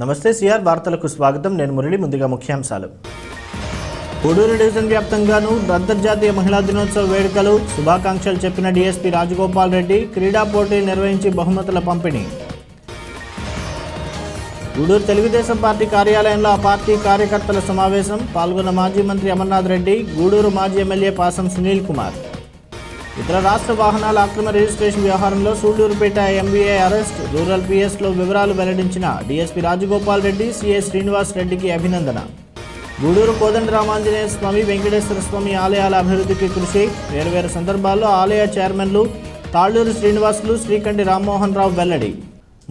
నమస్తే సిఆర్ వార్తలకు స్వాగతం. నేను మురళి. ముందుగా ముఖ్యాంశాలు. గూడూరు డివిజన్ వ్యాప్తంగానూ అంతర్జాతీయ మహిళా దినోత్సవ వేడుకలు, శుభాకాంక్షలు చెప్పిన డీఎస్పీ రాజగోపాల్ రెడ్డి. క్రీడా పోటీలు నిర్వహించి బహుమతుల పంపిణీ. గూడూరు తెలుగుదేశం పార్టీ కార్యాలయంలో ఆ పార్టీ కార్యకర్తల సమావేశం. పాల్గొన్న మాజీ మంత్రి అమర్నాథ్ రెడ్డి, గూడూరు మాజీ ఎమ్మెల్యే పాసం సునీల్ కుమార్. ఇతర రాష్ట్ర వాహనాల అక్రమ రిజిస్ట్రేషన్ వ్యవహారంలో సూళ్లూరుపేట ఎంబీఏ అరెస్ట్. రూరల్ పిఎస్లో వివరాలు వెల్లడించిన డీఎస్పీ రాజగోపాల్ రెడ్డి. సిఐ శ్రీనివాస్ రెడ్డికి అభినందన. గూడూరు కోదండరామాంజనేయ స్వామి, వెంకటేశ్వర స్వామి ఆలయాల అభివృద్ధికి కృషి. వేర్వేరు సందర్భాల్లో ఆలయ చైర్మన్లు తాళ్లూరు శ్రీనివాసులు, శ్రీకంఠి రామ్మోహన్ రావు వెల్లడి.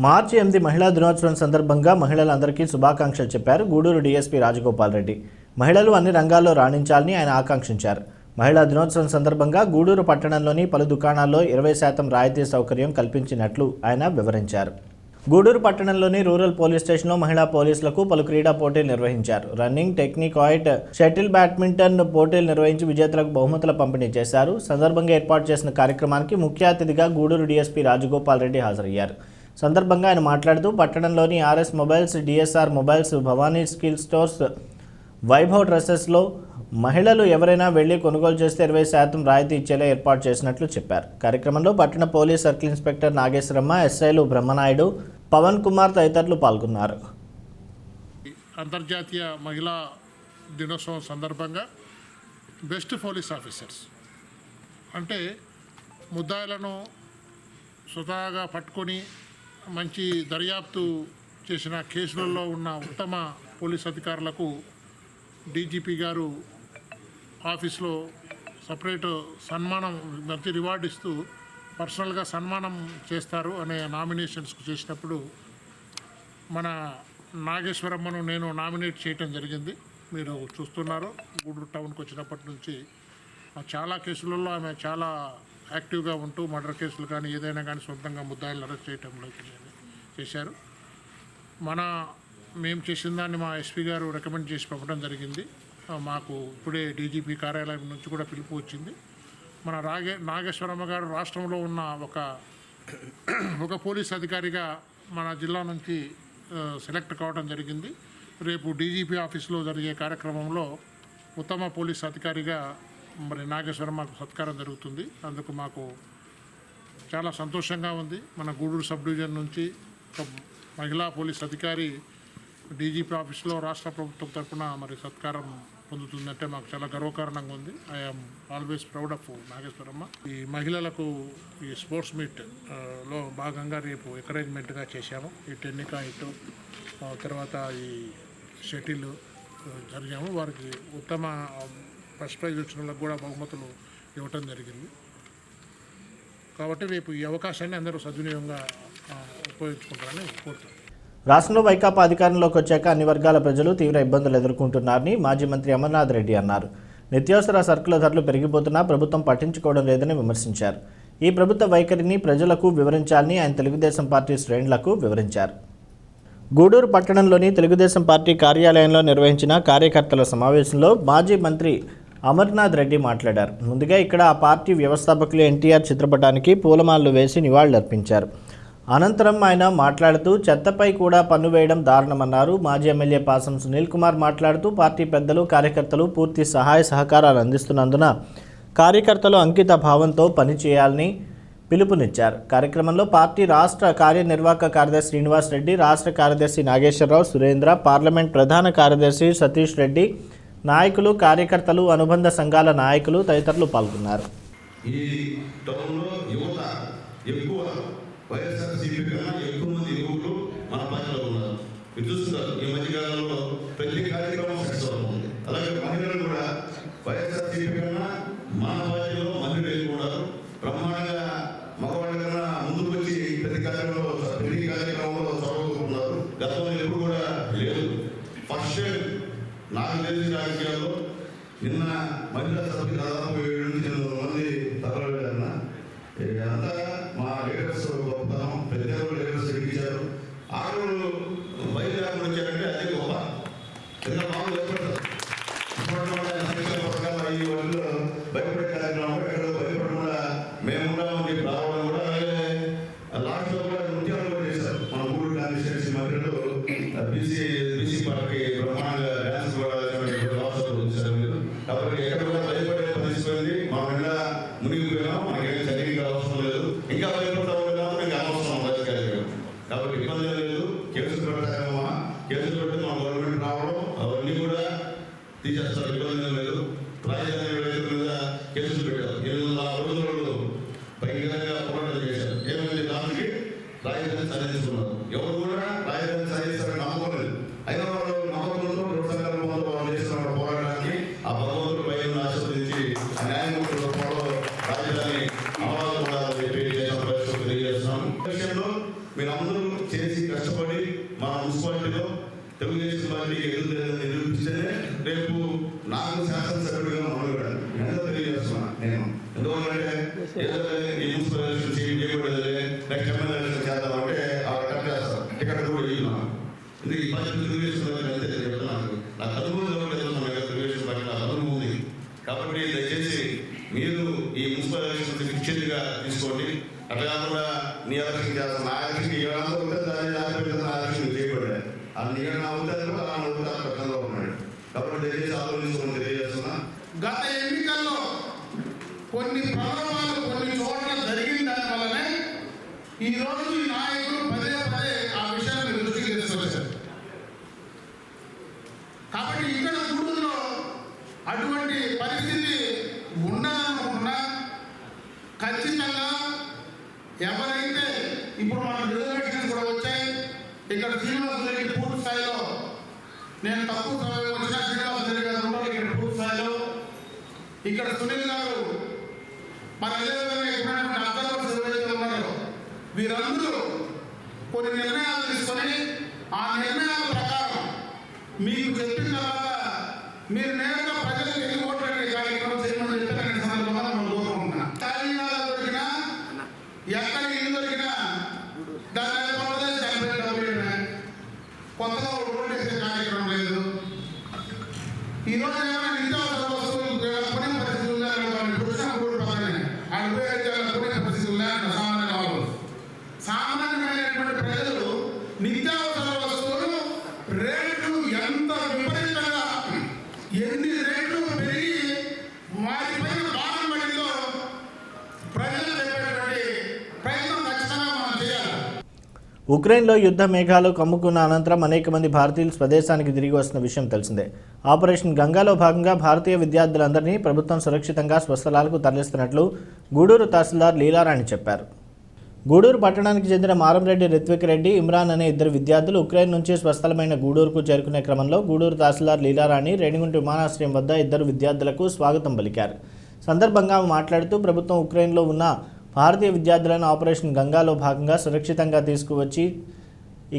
మార్చి 8 మహిళా దినోత్సవం సందర్భంగా మహిళలందరికీ శుభాకాంక్షలు చెప్పారు గూడూరు డీఎస్పీ రాజగోపాల్ రెడ్డి. మహిళలు అన్ని రంగాల్లో రాణించాలని ఆయన ఆకాంక్షించారు. మహిళా దినోత్సవం సందర్భంగా గూడూరు పట్టణంలోని పలు దుకాణాల్లో 20% రాయితీ సౌకర్యం కల్పించినట్లు ఆయన వివరించారు. గూడూరు పట్టణంలోని రూరల్ పోలీస్ స్టేషన్లో మహిళా పోలీసులకు పలు క్రీడా పోటీలు నిర్వహించారు. రన్నింగ్, టెక్నికాయిట్, షటిల్, బ్యాడ్మింటన్ పోటీలు నిర్వహించి విజేతలకు బహుమతుల పంపిణీ చేశారు. సందర్భంగా ఏర్పాటు చేసిన కార్యక్రమానికి ముఖ్య అతిథిగా గూడూరు డీఎస్పీ రాజగోపాల్ రెడ్డి హాజరయ్యారు. సందర్భంగా ఆయన మాట్లాడుతూ పట్టణంలోని RS mobiles, DSR mobiles, Bhavani skill stores, Vaibhav డ్రెస్సెస్లో మహిళలు ఎవరైనా వెళ్లి కొనుగోలు చేస్తే 20% రాయితీ ఇచ్చేలా ఏర్పాటు చేసినట్లు చెప్పారు. కార్యక్రమంలో పట్టణ పోలీస్ సర్కిల్ ఇన్స్పెక్టర్ నాగేశ్వరమ్మ, ఎస్ఐలు బ్రహ్మనాయుడు, పవన్ కుమార్ తదితరులు పాల్గొన్నారు. అంతర్జాతీయ మహిళా దినోత్సవం సందర్భంగా బెస్ట్ పోలీస్ ఆఫీసర్స్ అంటే ముద్దాయిలను స్వతహాగా పట్టుకొని మంచి దర్యాప్తు చేసిన కేసులలో ఉన్న ఉత్తమ పోలీస్ అధికారులకు డీజీపీ గారు ఆఫీస్లో సపరేట్ సన్మానం, మంచి రివార్డు ఇస్తూ పర్సనల్గా సన్మానం చేస్తారు అనే నామినేషన్స్కు చేసినప్పుడు మన నాగేశ్వరమ్మను నేను నామినేట్ చేయటం జరిగింది. మీరు చూస్తున్నారు, గూడూరు టౌన్కి వచ్చినప్పటి నుంచి చాలా కేసులలో ఆమె చాలా యాక్టివ్గా ఉంటూ మర్డర్ కేసులు కానీ ఏదైనా కానీ సొంతంగా ముద్దాయిలు అరెస్ట్ చేయటంలో చేశారు. మేము చేసిన దాన్ని మా ఎస్పీ గారు రికమెండ్ చేసి పంపడం జరిగింది. మాకు ఇప్పుడే డీజీపీ కార్యాలయం నుంచి కూడా పిలుపు వచ్చింది. మన నాగేశ్వరమ్మ గారు రాష్ట్రంలో ఉన్న ఒక పోలీస్ అధికారిగా మన జిల్లా నుంచి సెలెక్ట్ కావడం జరిగింది. రేపు డీజీపీ ఆఫీస్లో జరిగే కార్యక్రమంలో ఉత్తమ పోలీస్ అధికారిగా మరి నాగేశ్వరమ్మకు సత్కారం జరుగుతుంది. అందుకు మాకు చాలా సంతోషంగా ఉంది. మన గూడూరు సబ్ డివిజన్ నుంచి ఒక మహిళా పోలీస్ అధికారి డీజీపీ ఆఫీస్లో రాష్ట్ర ప్రభుత్వం తరఫున మరి సత్కారం పొందుతుందంటే మాకు చాలా గర్వకారణంగా ఉంది. I'm always proud of Nageswaramma. ఈ మహిళలకు ఈ స్పోర్ట్స్ మీట్లో భాగంగా రేపు ఎంకరేజ్మెంట్గా చేశాము. ఈ టెన్నికాయిట్ తర్వాత ఈ షటిల్ జరిగాము. వారికి ఉత్తమ ఫస్ట్ ప్రైజ్ వచ్చిన వాళ్ళకు కూడా బహుమతులు ఇవ్వటం జరిగింది. కాబట్టి రేపు ఈ అవకాశాన్ని అందరూ సద్వినియోగంగా ఉపయోగించుకుంటారని కోరుతాను. రాష్ట్రంలో వైకాపా అధికారంలోకి వచ్చాక అన్ని వర్గాల ప్రజలు తీవ్ర ఇబ్బందులు ఎదుర్కొంటున్నారని మాజీ మంత్రి అమర్నాథ్ రెడ్డి అన్నారు. నిత్యావసర సరుకుల ధరలు పెరిగిపోతున్నా ప్రభుత్వం పట్టించుకోవడం లేదని విమర్శించారు. ఈ ప్రభుత్వ వైఖరిని ప్రజలకు వివరించాలని ఆయన తెలుగుదేశం పార్టీ శ్రేణులకు వివరించారు. గూడూరు పట్టణంలోని తెలుగుదేశం పార్టీ కార్యాలయంలో నిర్వహించిన కార్యకర్తల సమావేశంలో మాజీ మంత్రి అమర్నాథ్ రెడ్డి మాట్లాడారు. ముందుగా ఇక్కడ ఆ పార్టీ వ్యవస్థాపకులు ఎన్టీఆర్ చిత్రపటానికి పూలమాలలు వేసి నివాళులర్పించారు. అనంతరం ఆయన మాట్లాడుతూ చెత్తపై కూడా పన్ను వేయడం దారుణమన్నారు. మాజీ ఎమ్మెల్యే పాసం సునీల్ కుమార్ మాట్లాడుతూ పార్టీ పెద్దలు, కార్యకర్తలు పూర్తి సహాయ సహకారాలు అందిస్తున్నందున కార్యకర్తలు అంకిత భావంతో పనిచేయాలని పిలుపునిచ్చారు. కార్యక్రమంలో పార్టీ రాష్ట్ర కార్యనిర్వాహక కార్యదర్శి శ్రీనివాస్ రెడ్డి, రాష్ట్ర కార్యదర్శి నాగేశ్వరరావు, సురేంద్ర, పార్లమెంట్ ప్రధాన కార్యదర్శి సతీష్ రెడ్డి, నాయకులు, కార్యకర్తలు, అనుబంధ సంఘాల నాయకులు తదితరులు పాల్గొన్నారు. వైఎస్ఆర్సీపీ కన్నా ఎక్కువ మంది యువకులు మన పార్టీలో ఉన్నారు. మీరు చూస్తున్నారు, ఈ మధ్యకాలంలో ప్రతి కార్యక్రమం సక్సెస్ అవుతుంది. అలాగే మహిళలు కూడా వైఎస్ఆర్సీపీ కన్నా మన పార్టీలో మహిళలు ఎన్నుకున్నారు. బ్రహ్మాండంగా మగవాళ్ళ కన్నా ముందుకు వచ్చి ప్రతి కార్యక్రమంలో చదువుకుంటున్నారు. గతంలో ఎప్పుడు కూడా లేదు. ఫస్ట్ టైం నాకు తెలిసిన రాజకీయాల్లో నిన్న మహిళా సభ్యులు దాదాపు 700 మంది తరలిన అంతా మా లీడర్స్ గొప్పతనం. పెద్దలు లీడర్స్ ఎక్కించారు. ఆడవాళ్ళు బయలుదేరకుండా వచ్చారంటే అదే గొప్ప. ఎందుకంటే మామూలు భయపడతారు. ఈ వాళ్ళు భయపడే కార్యక్రమం ఎక్కడ భయపడకుండా మేమున్నామని చెప్పి రావడం కూడా. అలాగే లాస్ట్లో కూడా నృత్యాలు కూడా చేశారు. మన ఊరు కాన్స్టిట్యూన్సీ మహిళలు తీసేస్తారు, ఇబ్బంది లేదు. రాజధాని రైతుల మీద కేసులు పెట్టారు. 800 రోజులు భయంకరంగా పోరాటం చేశారు. ఏమైంది? దానికి రాజధాని సాధించుకున్నారు. ఎవరు కూడా రాజధాని సాధిస్తారని నమ్మకం లేదు. అయినా వాళ్ళు నమ్మకంతో వాళ్ళు చేస్తున్న పోరాటానికి ఆ భగవంతుడు పైన ఆశీర్వదించి న్యాయమూర్తి రూపంలో రాజధాని అమలు కూడా తెలియజేస్తున్నాం. విషయంలో మీరందరూ చేసి కష్టపడి మన మున్సిపాలిటీలో తెలుగుదేశం పార్టీకి ఎదురు నిరూపిస్తేనే రేపు నాకు శాసనసభ్యుడిగా మొదలుపెట్టాను. ఎంత తెలియజేస్తున్నా నేను. ఎందుకంటే ఏదో ఈ మున్సిపల్ ఎలక్షన్ చేయకూడదు, నెక్స్ట్ ఎమ్మెల్యే ఎలక్షన్ చేద్దామంటే కట్ చేస్తారు, టికెట్ కూడా ఇస్తున్నాను. ఎందుకు ఈ పార్టీ తెలుగుదేశం పార్టీ అంతే చెప్తున్నాను. నాకు అనుభవం తెలుగుదేశం పార్టీ నాకు అనుభవం ఉంది. కాబట్టి దయచేసి మీరు ఈ మున్సిపల్ ఎలక్షన్ నిశ్చితంగా తీసుకోండి. అట్లా కాకుండా నీ ఎలక్షన్ చేస్తాను, నా ఎలక్షన్ ఏమైనా ఉంటే దాన్ని నా ఎలక్షన్ చేయబడ్డాయి. ఆ నీళ్ళు అవుతారు, అలా అవుతారు పక్కనలో ఉన్నాడు. కాబట్టి దయచేసి ఆలోచించుకుని తెలియజేస్తున్నా. గత ఎన్నికల్లో కొన్ని ప్రలోభాలు కొన్ని చోట్ల జరిగిన దాని వల్లనే ఈరోజు ఈ నాయకులు పదే పదే ఆ విషయాన్ని దృష్టికి తీసుకొచ్చారు. కాబట్టి ఇక్కడ గూడూరులో అటువంటి పరిస్థితి ఉండాలనుకున్నా ఖచ్చితంగా ఎవరైతే ఇప్పుడు మన రిజర్వేషన్స్ కూడా వచ్చాయి. ఇక్కడ శ్రీనివాస రెడ్డి పూర్తి స్థాయిలో, నేను తక్కువ సమయం వచ్చిన శ్రీనివాస రెడ్డి గారు ఉంటారు ఇక్కడ పూర్తి స్థాయిలో. ఇక్కడ సునీల్ గారు, మన అదేవిధంగా అబ్జర్వర్స్ ఎవరైతే ఉన్నారో వీరందరూ కొన్ని నిర్ణయాలు తీసుకొని ఆ నిర్ణయాల ప్రకారం మీకు చెప్పిన తర్వాత మీరు నేరుగా ప్రజలకు ఎన్ని ఓట్లనే కార్యక్రమం చేయమని చెప్పిన సందర్భంగా మనం కోరుకుంటున్నాం. తెలంగాణ దొరికినా ఎక్కడ ఇల్లు దొరికినా దాని కొత్తగా ఓటు వేసే కార్యక్రమం లేదు. ఈరోజు ఏమైనా నిత్యావసర వస్తువులు కొనే పరిస్థితులు కొనే పరిస్థితులు సామాన్యమైనటువంటి ప్రజలు నిత్యావసర వస్తువులు రేట్లు ఎంత విపరీతంగా ఎన్ని రేట్లు పెరిగి వాటిపైన భారం పడిందో ప్రజలు చెప్పేటువంటి ప్రయత్నం ఖచ్చితంగా మనం చేయాలి. ఉక్రెయిన్లో యుద్ధ మేఘాలు కమ్ముకున్న అనంతరం అనేక మంది భారతీయులు స్వదేశానికి తిరిగి వస్తున్న విషయం తెలిసిందే. ఆపరేషన్ గంగాలో భాగంగా భారతీయ విద్యార్థులందరినీ ప్రభుత్వం సురక్షితంగా స్వస్థలాలకు తరలిస్తున్నట్లు గూడూరు తహసీల్దార్ లీలారాణి చెప్పారు. గూడూరు పట్టణానికి చెందిన మారంరెడ్డి రిత్విక్ రెడ్డి, ఇమ్రాన్ అనే ఇద్దరు విద్యార్థులు ఉక్రెయిన్ నుంచి స్వస్థలమైన గూడూరుకు చేరుకునే క్రమంలో గూడూరు తహసీల్దార్ లీలారాణి రేణిగుంట విమానాశ్రయం వద్ద ఇద్దరు విద్యార్థులకు స్వాగతం పలికారు. సందర్భంగా మాట్లాడుతూ ప్రభుత్వం ఉక్రెయిన్లో ఉన్న భారతీయ విద్యార్థులను ఆపరేషన్ గంగాలో భాగంగా సురక్షితంగా తీసుకువచ్చి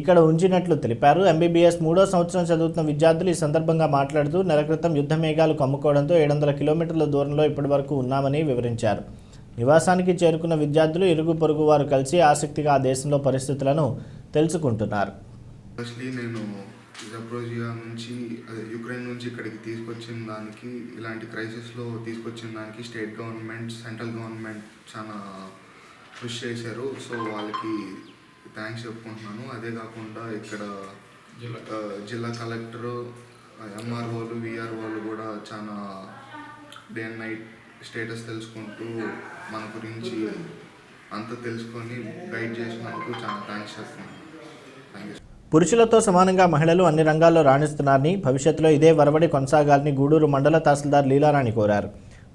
ఇక్కడ ఉంచినట్లు తెలిపారు. ఎంబీబీఎస్ 3వ సంవత్సరం చదువుతున్న విద్యార్థులు ఈ సందర్భంగా మాట్లాడుతూ నెల క్రితం యుద్ధ మేఘాలు కమ్ముకోవడంతో 700 కిలోమీటర్ల దూరంలో ఇప్పటివరకు ఉన్నామని వివరించారు. నివాసానికి చేరుకున్న విద్యార్థులు ఇరుగు పొరుగు వారు కలిసి ఆసక్తిగా ఆ దేశంలో పరిస్థితులను తెలుసుకుంటున్నారు. నేను జప్రోజియా నుంచి యుక్రెయిన్ నుంచి ఇక్కడికి తీసుకొచ్చిన దానికి, ఇలాంటి క్రైసిస్లో తీసుకొచ్చిన దానికి స్టేట్ గవర్నమెంట్, సెంట్రల్ గవర్నమెంట్ చాలా కృషి చేశారు. సో వాళ్ళకి థ్యాంక్స్ చెప్పుకుంటున్నాను. అదే కాకుండా ఇక్కడ జిల్లా కలెక్టరు, ఎంఆర్ఓలు, విఆర్ఓలు కూడా చాలా డే అండ్ నైట్ స్టేటస్ తెలుసుకుంటూ మన గురించి అంతా తెలుసుకొని గైడ్ చేసినందుకు చాలా థ్యాంక్స్ చెప్తున్నాను. Thank you. పురుషులతో సమానంగా మహిళలు అన్ని రంగాల్లో రాణిస్తున్నారని, భవిష్యత్తులో ఇదే వరవడి కొనసాగాలని గూడూరు మండల తహసీల్దార్ లీలారాణి కోరారు.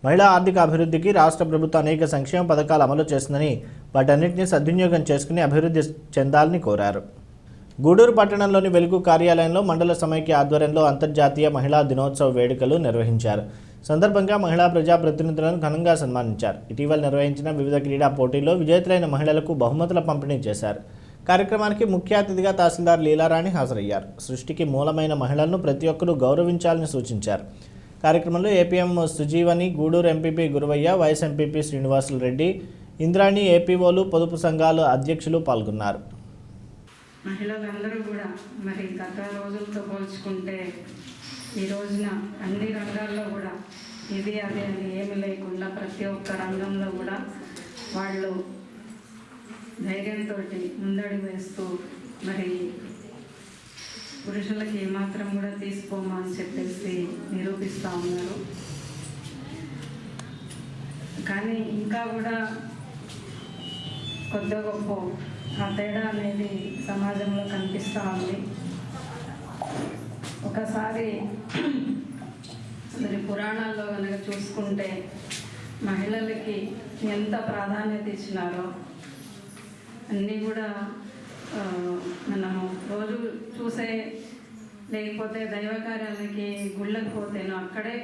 మహిళా ఆర్థిక అభివృద్ధికి రాష్ట్ర ప్రభుత్వం అనేక సంక్షేమ పథకాలు అమలు చేస్తుందని, వాటన్నింటినీ సద్వినియోగం చేసుకుని అభివృద్ధి చెందాలని కోరారు. గూడూరు పట్టణంలోని వెలుగు కార్యాలయంలో మండల సమైక్య ఆధ్వర్యంలో అంతర్జాతీయ మహిళా దినోత్సవ వేడుకలు నిర్వహించారు. సందర్భంగా మహిళా ప్రజాప్రతినిధులను ఘనంగా సన్మానించారు. ఇటీవల నిర్వహించిన వివిధ క్రీడా పోటీల్లో విజేతలైన మహిళలకు బహుమతుల పంపిణీ చేశారు. కార్యక్రమానికి ముఖ్య అతిథిగా తహసీల్దార్ లీలారాణి హాజరయ్యారు. సృష్టికి మూలమైన మహిళలను ప్రతి ఒక్కరూ గౌరవించాలని సూచించారు. కార్యక్రమంలో APM Sujeevani, Gudur MPP Guruvayya, vice MPP Srinivasulu Reddy, Indrani, ఏపీఓలు, పొదుపు సంఘాల అధ్యక్షులు పాల్గొన్నారు. మహిళలందరూ కూడా మరి గత రోజులతో పోల్చుకుంటే ఈ రోజున అన్ని రంగాల్లో కూడా ఇది అదే అని ఏమి లేకుండా ప్రతి ఒక్క రంగంలో కూడా వాళ్ళు ధైర్యంతో ముందడుగు వేస్తూ మరి పురుషులకి ఏమాత్రం కూడా తీసుకోమని చెప్పేసి నిరూపిస్తూ ఉన్నారు. కానీ ఇంకా కూడా కొద్ది గొప్ప ఆ తేడా అనేది సమాజంలో కనిపిస్తూ ఉంది. ఒకసారి మరి పురాణాల్లో కనుక చూసుకుంటే మహిళలకి ఎంత ప్రాధాన్యత ఇచ్చినారో అన్నీ కూడా మనము రోజు చూసే, లేకపోతే దైవ కార్యాలకి గుళ్ళకి పోతేనో అక్కడే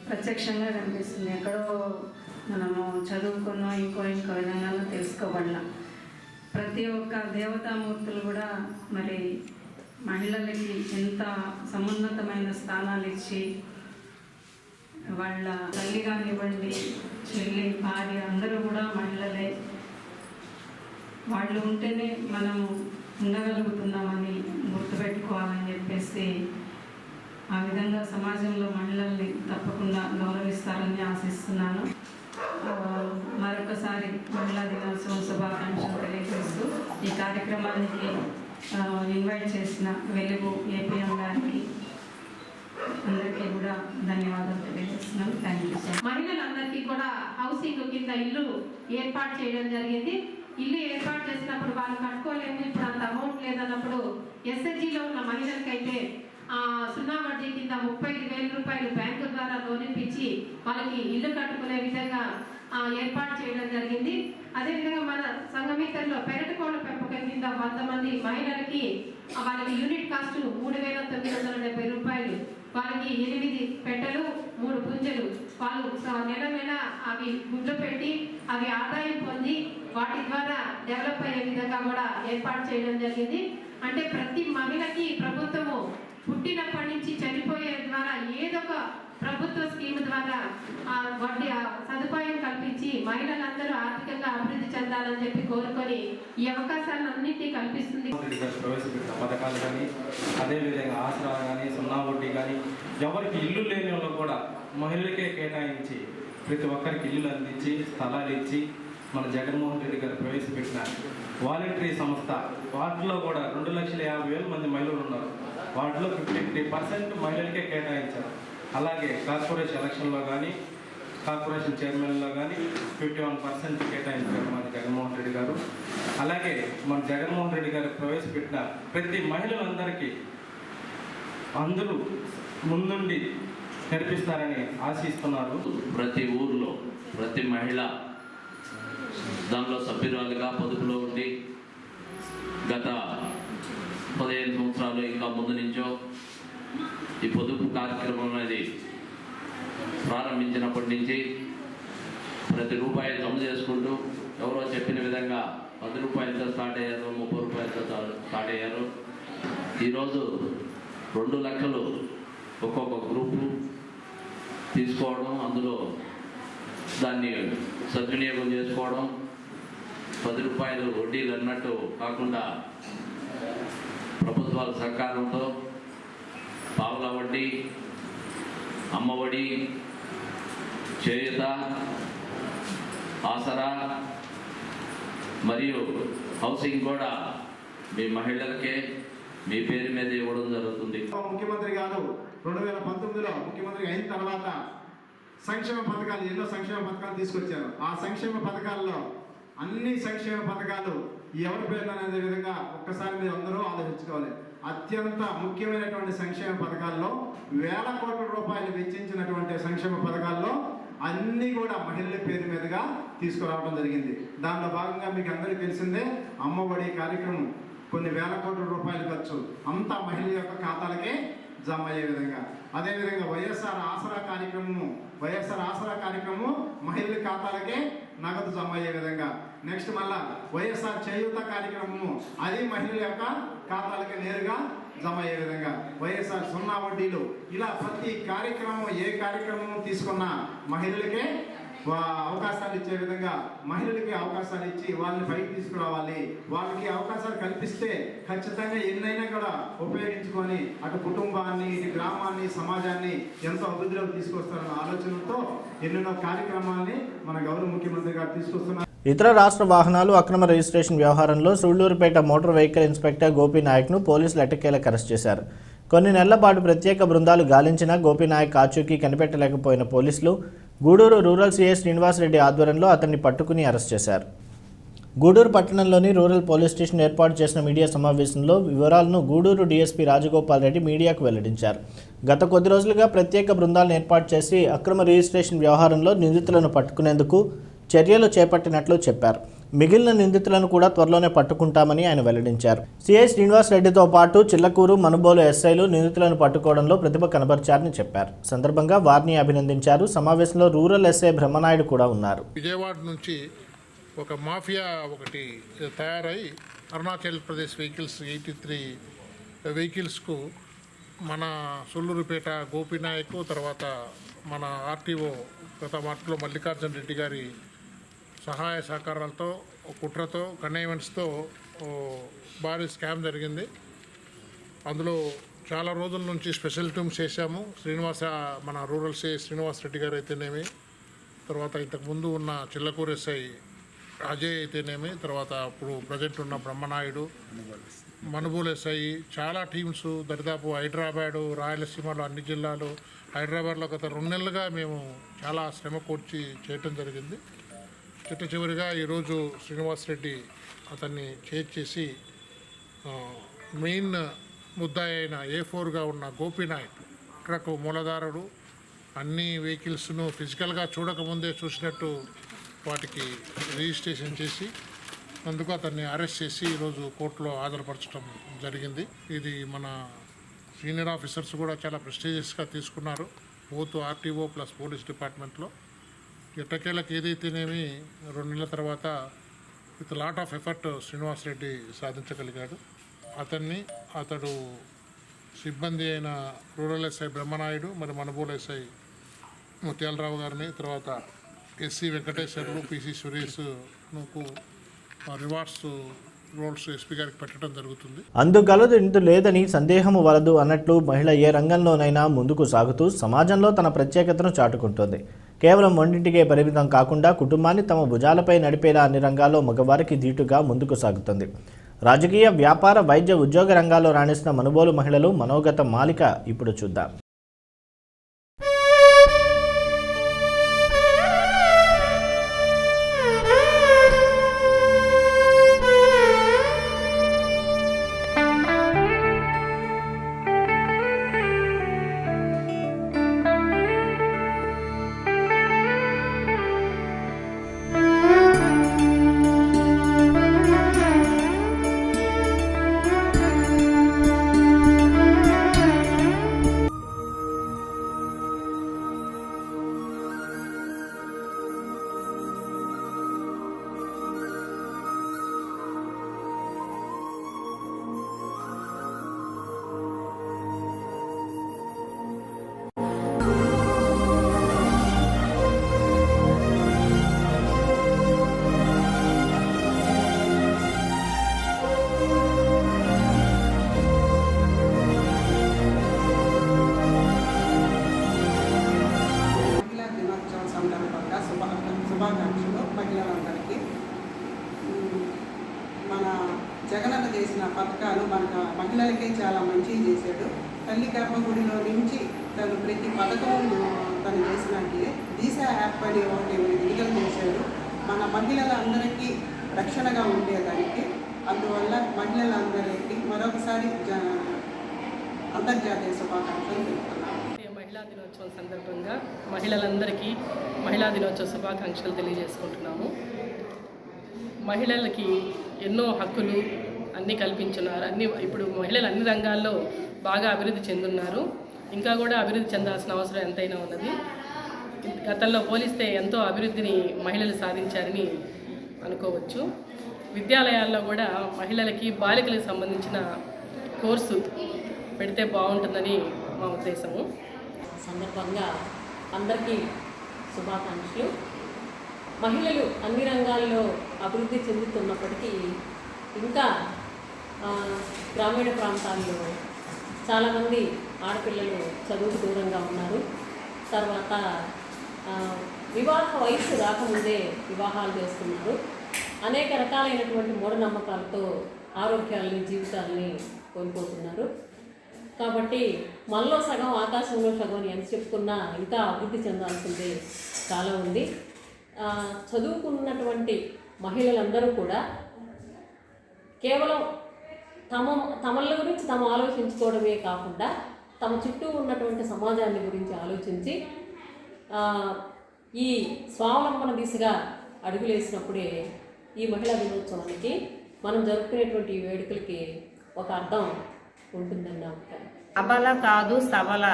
ప్రత్యక్షంగా కనిపిస్తుంది. ఎక్కడో మనము చదువుకున్నో ఇంకో విధంగా తెలుసుకోబడిన ప్రతి ఒక్క దేవతామూర్తులు కూడా మరి మహిళలకి ఎంత సమున్నతమైన స్థానాలు ఇచ్చి వాళ్ళ తల్లి కానివ్వండి, చెల్లి, భార్య అందరూ కూడా మహిళలే. వాళ్ళు ఉంటేనే మనము ఉండగలుగుతున్నామని గుర్తుపెట్టుకోవాలని చెప్పేసి ఆ విధంగా సమాజంలో మహిళల్ని తప్పకుండా గౌరవిస్తారని ఆశిస్తున్నాను. మరొకసారి మహిళా దినోత్సవం శుభాకాంక్షలు తెలియజేస్తూ ఈ కార్యక్రమానికి ఇన్వైట్ చేసిన వెలుగు ఏపీఎం గారికి అందరికీ కూడా ధన్యవాదాలు తెలియజేస్తున్నాను. Thank you sir. మహిళలందరికీ కూడా హౌసింగ్ కింద ఇల్లు ఏర్పాటు చేయడం జరిగింది. ఇల్లు ఏర్పాటు చేసినప్పుడు వాళ్ళు కట్టుకోలేము, ఇప్పుడు అంత అమౌంట్ లేదన్నప్పుడు ఎస్ఎస్జీలో ఉన్న మహిళలకైతే 0 వడ్డీ కింద 35,000 రూపాయలు బ్యాంకు ద్వారా లోన్ ఇప్పించి వాళ్ళకి ఇల్లు కట్టుకునే విధంగా ఏర్పాటు చేయడం జరిగింది. అదేవిధంగా మన సంఘమిత్రుల్లో పెరటికోళ్ల పెంపకం కింద 100 మంది మహిళలకి వాళ్ళకి యూనిట్ కాస్ట్ 3,970 రూపాయలు, వాళ్ళకి 8 పెట్టెలు 3 పుంజలు, వాళ్ళు నెల అవి గుడ్లు పెట్టి అవి ఆదాయం పొంది వాటి ద్వారా డెవలప్ అయ్యే విధంగా కూడా ఏర్పాటు చేయడం జరిగింది. అంటే ప్రతి మహిళకి ప్రభుత్వము పుట్టినప్పటి నుంచి చనిపోయే ద్వారా ఏదో ఒక ప్రభుత్వ స్కీమ్ ద్వారా వడ్డీ సదుపాయం కల్పించి మహిళలందరూ ఆర్థికంగా అభివృద్ధి చెందాలని చెప్పి కోరుకొని ఈ అవకాశాలను అన్నింటినీ కల్పిస్తుంది. ప్రవేశపెట్టిన పథకాలు కానీ, అదేవిధంగా ఆసరా కానీ, 0 వడ్డీ కానీ, ఎవరికి ఇల్లు లేని వాళ్ళు కూడా మహిళలకే కేటాయించి ప్రతి ఒక్కరికి ఇల్లు అందించి స్థలాలు ఇచ్చి మన జగన్మోహన్ రెడ్డి గారు ప్రవేశపెట్టిన వాలంటరీ సంస్థ, వాటిలో కూడా 2,50,000 మంది మహిళలు ఉన్నారు. వాటిలో 50% మహిళలకే కేటాయించారు. అలాగే కార్పొరేషన్ ఎలక్షన్లో కానీ, కార్పొరేషన్ చైర్మన్లో కానీ 51% కేటాయించారు మన జగన్మోహన్ రెడ్డి గారు. అలాగే మన జగన్మోహన్ రెడ్డి గారు ప్రవేశపెట్టిన ప్రతి మహిళలందరికీ అందరూ ముందుండి నడిపిస్తారని ఆశిస్తున్నారు. ప్రతి ఊర్లో ప్రతి మహిళ దానిలో సభ్యురాలుగా పొదుపులో ఉండి గత 15 సంవత్సరాలు ఇంకా ముందు నుంచో ఈ పొదుపు కార్యక్రమం అనేది ప్రారంభించినప్పటి నుంచి ప్రతి రూపాయి జమ చేసుకుంటూ ఎవరో చెప్పిన విధంగా 10 రూపాయలతో స్టార్ట్ అయ్యారు, 30 రూపాయలతో స్టార్ట్ అయ్యారు. ఈరోజు 2 లక్షలు ఒక్కొక్క గ్రూపు తీసుకోవడం, అందులో దాన్ని సద్వినియోగం చేసుకోవడం, 10 రూపాయలు వడ్డీలు అన్నట్టు కాకుండా ప్రభుత్వాల సహకారంతో పావుల వడ్డీ, అమ్మఒడి, చేయూత, ఆసరా మరియు హౌసింగ్ కూడా మీ మహిళలకే మీ పేరు మీద ఇవ్వడం జరుగుతుంది. ముఖ్యమంత్రి గారు 2019లో ముఖ్యమంత్రి అయిన తర్వాత సంక్షేమ పథకాలు, ఎన్నో సంక్షేమ పథకాలు తీసుకొచ్చారు. ఆ సంక్షేమ పథకాల్లో అన్ని సంక్షేమ పథకాలు ఎవరి పేరు అనే విధంగా ఒక్కసారి మీరు అందరూ ఆలోచించుకోవాలి. అత్యంత ముఖ్యమైనటువంటి సంక్షేమ పథకాల్లో 1,000 కోట్ల రూపాయలు వెచ్చించినటువంటి సంక్షేమ పథకాల్లో అన్నీ కూడా మహిళల పేరు మీదుగా తీసుకురావడం జరిగింది. దానిలో భాగంగా మీకు అందరికీ తెలిసిందే అమ్మఒడి కార్యక్రమం, కొన్ని 1,000 కోట్ల రూపాయలు ఖర్చు అంతా మహిళల యొక్క ఖాతాలకే జమ అయ్యే విధంగా. అదేవిధంగా వైఎస్ఆర్ ఆసరా కార్యక్రమం మహిళల ఖాతాలకే నగదు జమ అయ్యే విధంగా. నెక్స్ట్ మళ్ళా వైఎస్ఆర్ చేయూత కార్యక్రమము అది మహిళల యొక్క ఖాతాలకి నేరుగా జమ అయ్యే విధంగా. వైఎస్ఆర్ 0 వడ్డీలు, ఇలా ప్రతి కార్యక్రమం ఏ కార్యక్రమం తీసుకున్నా మహిళలకే అవకాశాలు ఇచ్చే విధంగా మహిళలకి అవకాశాలు ఇచ్చి వాళ్ళని పైకి తీసుకురావాలి. వాళ్ళకి అవకాశాలు కల్పిస్తే ఖచ్చితంగా ఎన్నైనా కూడా ఉపయోగించుకొని అటు కుటుంబాన్ని, ఇటు గ్రామాన్ని, సమాజాన్ని ఎంతో అభివృద్ధిలోకి తీసుకొస్తారన్న ఆలోచనతో ఎన్నెన్నో కార్యక్రమాల్ని మన గౌరవ ముఖ్యమంత్రి గారు తీసుకొస్తున్నారు. ఇతర రాష్ట్ర వాహనాలు అక్రమ రిజిస్ట్రేషన్ వ్యవహారంలో సూళ్లూరుపేట మోటార్ వెహికల్ ఇన్స్పెక్టర్ గోపీనాయక్ను పోలీసులు ఎట్టకేలకు అరెస్ట్ చేశారు. కొన్ని నెలల పాటు ప్రత్యేక బృందాలు గాలించినా గోపీనాయక్ ఆచూకీ కనిపెట్టలేకపోయిన పోలీసులు గూడూరు రూరల్ సీఐ శ్రీనివాసరెడ్డి ఆధ్వర్యంలో అతన్ని పట్టుకుని అరెస్ట్ చేశారు. గూడూరు పట్టణంలోని రూరల్ పోలీస్ స్టేషన్ ఏర్పాటు చేసిన మీడియా సమావేశంలో వివరాలను గూడూరు డీఎస్పీ రాజగోపాల్ రెడ్డి మీడియాకు వెల్లడించారు. గత కొద్ది రోజులుగా ప్రత్యేక బృందాలను ఏర్పాటు చేసి అక్రమ రిజిస్ట్రేషన్ వ్యవహారంలో నిందితులను పట్టుకునేందుకు చర్యలు చేపట్టినట్లు చెప్పారు. మిగిలిన నిందితులను కూడా త్వరలోనే పట్టుకుంటామని ఆయన వెల్లడించారు. సిఐ శ్రీనివాస్ రెడ్డితో పాటు చిల్లకూరు, మనుబోలు ఎస్ఐలు నిందితులను పట్టుకోవడంలో ప్రతిభ కనబరిచారని చెప్పారు. సందర్భంగా వారిని అభినందించారు. సమావేశంలో రూరల్ ఎస్ఐ బ్రహ్మనాయుడు కూడా ఉన్నారు. విజయవాడ నుంచి ఒక మాఫియా ఒకటి తయారై అరుణాచల్ ప్రదేశ్ వెహికల్స్ 83 వెహికల్స్కు మన సొల్లూరుపేట గోపీనాయక్, తర్వాత మన ఆర్టీఓ గత మార్పులో మల్లికార్జున రెడ్డి గారి సహాయ సహకారాలతో, కుట్రతో, కన్నైవెంట్స్తో భారీ స్కామ్ జరిగింది. అందులో చాలా రోజుల నుంచి స్పెషల్ టీమ్స్ చేశాము. మన రూరల్ సిఐ శ్రీనివాస్ రెడ్డి గారు అయితేనేమి, తర్వాత ఇంతకుముందు ఉన్న చిల్లకూరు ఎస్ఐ అజయ్ అయితేనేమి, తర్వాత ఇప్పుడు ప్రజెంట్ ఉన్న బ్రహ్మనాయుడు, మనుబోలు ఎస్ఐ, చాలా టీమ్స్ దరిదాపు హైదరాబాదు, రాయలసీమలో అన్ని జిల్లాలు, హైదరాబాద్లో గత 2 నెలలుగా మేము చాలా శ్రమ కూర్చి చేయటం జరిగింది. చివరిగా ఈరోజు శ్రీనివాస్ రెడ్డి అతన్ని చేసి మెయిన్ ముద్దాయి అయిన A4గా ఉన్న గోపీనాయక్ ట్రక్ మూలధారుడు అన్ని వెహికల్స్ను ఫిజికల్గా చూడకముందే చూసినట్టు వాటికి రిజిస్ట్రేషన్ చేసి అందుకు అతన్ని అరెస్ట్ చేసి ఈరోజు కోర్టులో హాజరుపరచడం జరిగింది. ఇది మన సీనియర్ ఆఫీసర్స్ కూడా చాలా ప్రెస్టీజియస్గా తీసుకున్నారు, బోత్ ఆర్టీఓ ప్లస్ పోలీస్ డిపార్ట్మెంట్లో. ఎట్టకేలకు ఏదైతేనేమి 2 నెలల తర్వాత with lot of effort Srinivas Reddy సాధించగలిగాడు. అతడు సిబ్బంది అయిన రూరల్ ఎస్ఐ బ్రహ్మనాయుడు, మరి మనుబోలు ఎస్ఐ ముత్యాలరావు గారిని, తర్వాత ఎస్సీ వెంకటేశ్వర్లు, పిసి సురేష్కు రివార్డ్స్ రోల్స్ ఎస్పీ గారికి పెట్టడం జరుగుతుంది. అందుగలదు ఇందు లేదని సందేహము వలదు అన్నట్లు మహిళ ఏ రంగంలోనైనా ముందుకు సాగుతూ సమాజంలో తన ప్రత్యేకతను చాటుకుంటుంది. కేవలం వంటింటికే పరిమితం కాకుండా కుటుంబాన్ని తమ భుజాలపై నడిపేలా అన్ని రంగాల్లో మగవారికి ధీటుగా ముందుకు సాగుతుంది. రాజకీయ, వ్యాపార, వైద్య, ఉద్యోగ రంగాల్లో రాణిస్తున్న మనుబోలు మహిళలు మనోగత మాలిక ఇప్పుడు చూద్దాం. శుభాకాంక్షలు మహిళలందరికీ. మన జగనన్న చేసిన పథకాలు మహిళలకే చాలా మంచి చేశాడు. తల్లి గర్భగుడిలో నుంచి తను ప్రతి పథకం తను చేసినట్టే దిశ యాప్ అని ఒకటి విడుదల చేశాడు, మన మహిళలందరికీ రక్షణగా ఉండేదానికి. అందువల్ల మహిళలందరికీ మరొకసారి అంతర్జాతీయ శుభాకాంక్షలు తెలుపుతున్నాను. మహిళా దినోత్సవం సందర్భంగా మహిళలందరికీ మహిళా దినోత్సవ శుభాకాంక్షలు తెలియజేసుకుంటున్నాము. మహిళలకి ఎన్నో హక్కులు అన్నీ కల్పించున్నారు. ఇప్పుడు మహిళలు అన్ని రంగాల్లో బాగా అభివృద్ధి చెందున్నారు. ఇంకా కూడా అభివృద్ధి చెందాల్సిన అవసరం ఎంతైనా ఉన్నది. గతంలో పోలిస్తే ఎంతో అభివృద్ధిని మహిళలు సాధించారని అనుకోవచ్చు. విద్యాలయాల్లో కూడా మహిళలకి బాలికలకు సంబంధించిన కోర్సు పెడితే బాగుంటుందని మా ఉద్దేశము. సందర్భంగా అందరికీ శుభాకాంక్షలు. మహిళలు అన్ని రంగాల్లో అభివృద్ధి చెందుతున్నప్పటికీ ఇంకా గ్రామీణ ప్రాంతాల్లో చాలామంది ఆడపిల్లలు చదువుకు దూరంగా ఉన్నారు. తర్వాత వివాహ వయసు రాకముందే వివాహాలు చేస్తున్నారు. అనేక రకాలైనటువంటి మూఢనమ్మకాలతో ఆరోగ్యాలని, జీవితాలని కోల్పోతున్నారు. కాబట్టి మనలో సగం ఆకాశంలో సగం అని ఎంత చెప్పుకున్నా ఇంకా అభివృద్ధి చెందాల్సిందే చాలా ఉంది. చదువుకున్నటువంటి మహిళలందరూ కూడా కేవలం తమల గురించి తాము ఆలోచించుకోవడమే కాకుండా తమ చుట్టూ ఉన్నటువంటి సమాజాన్ని గురించి ఆలోచించి ఈ స్వావలంబన దిశగా అడుగులేసినప్పుడే ఈ మహిళా దినోత్సవానికి మనం జరుపుకునేటువంటి ఈ వేడుకలకి ఒక అర్థం ఉంటుందని నా అభిప్రాయం. అబల కాదు సబల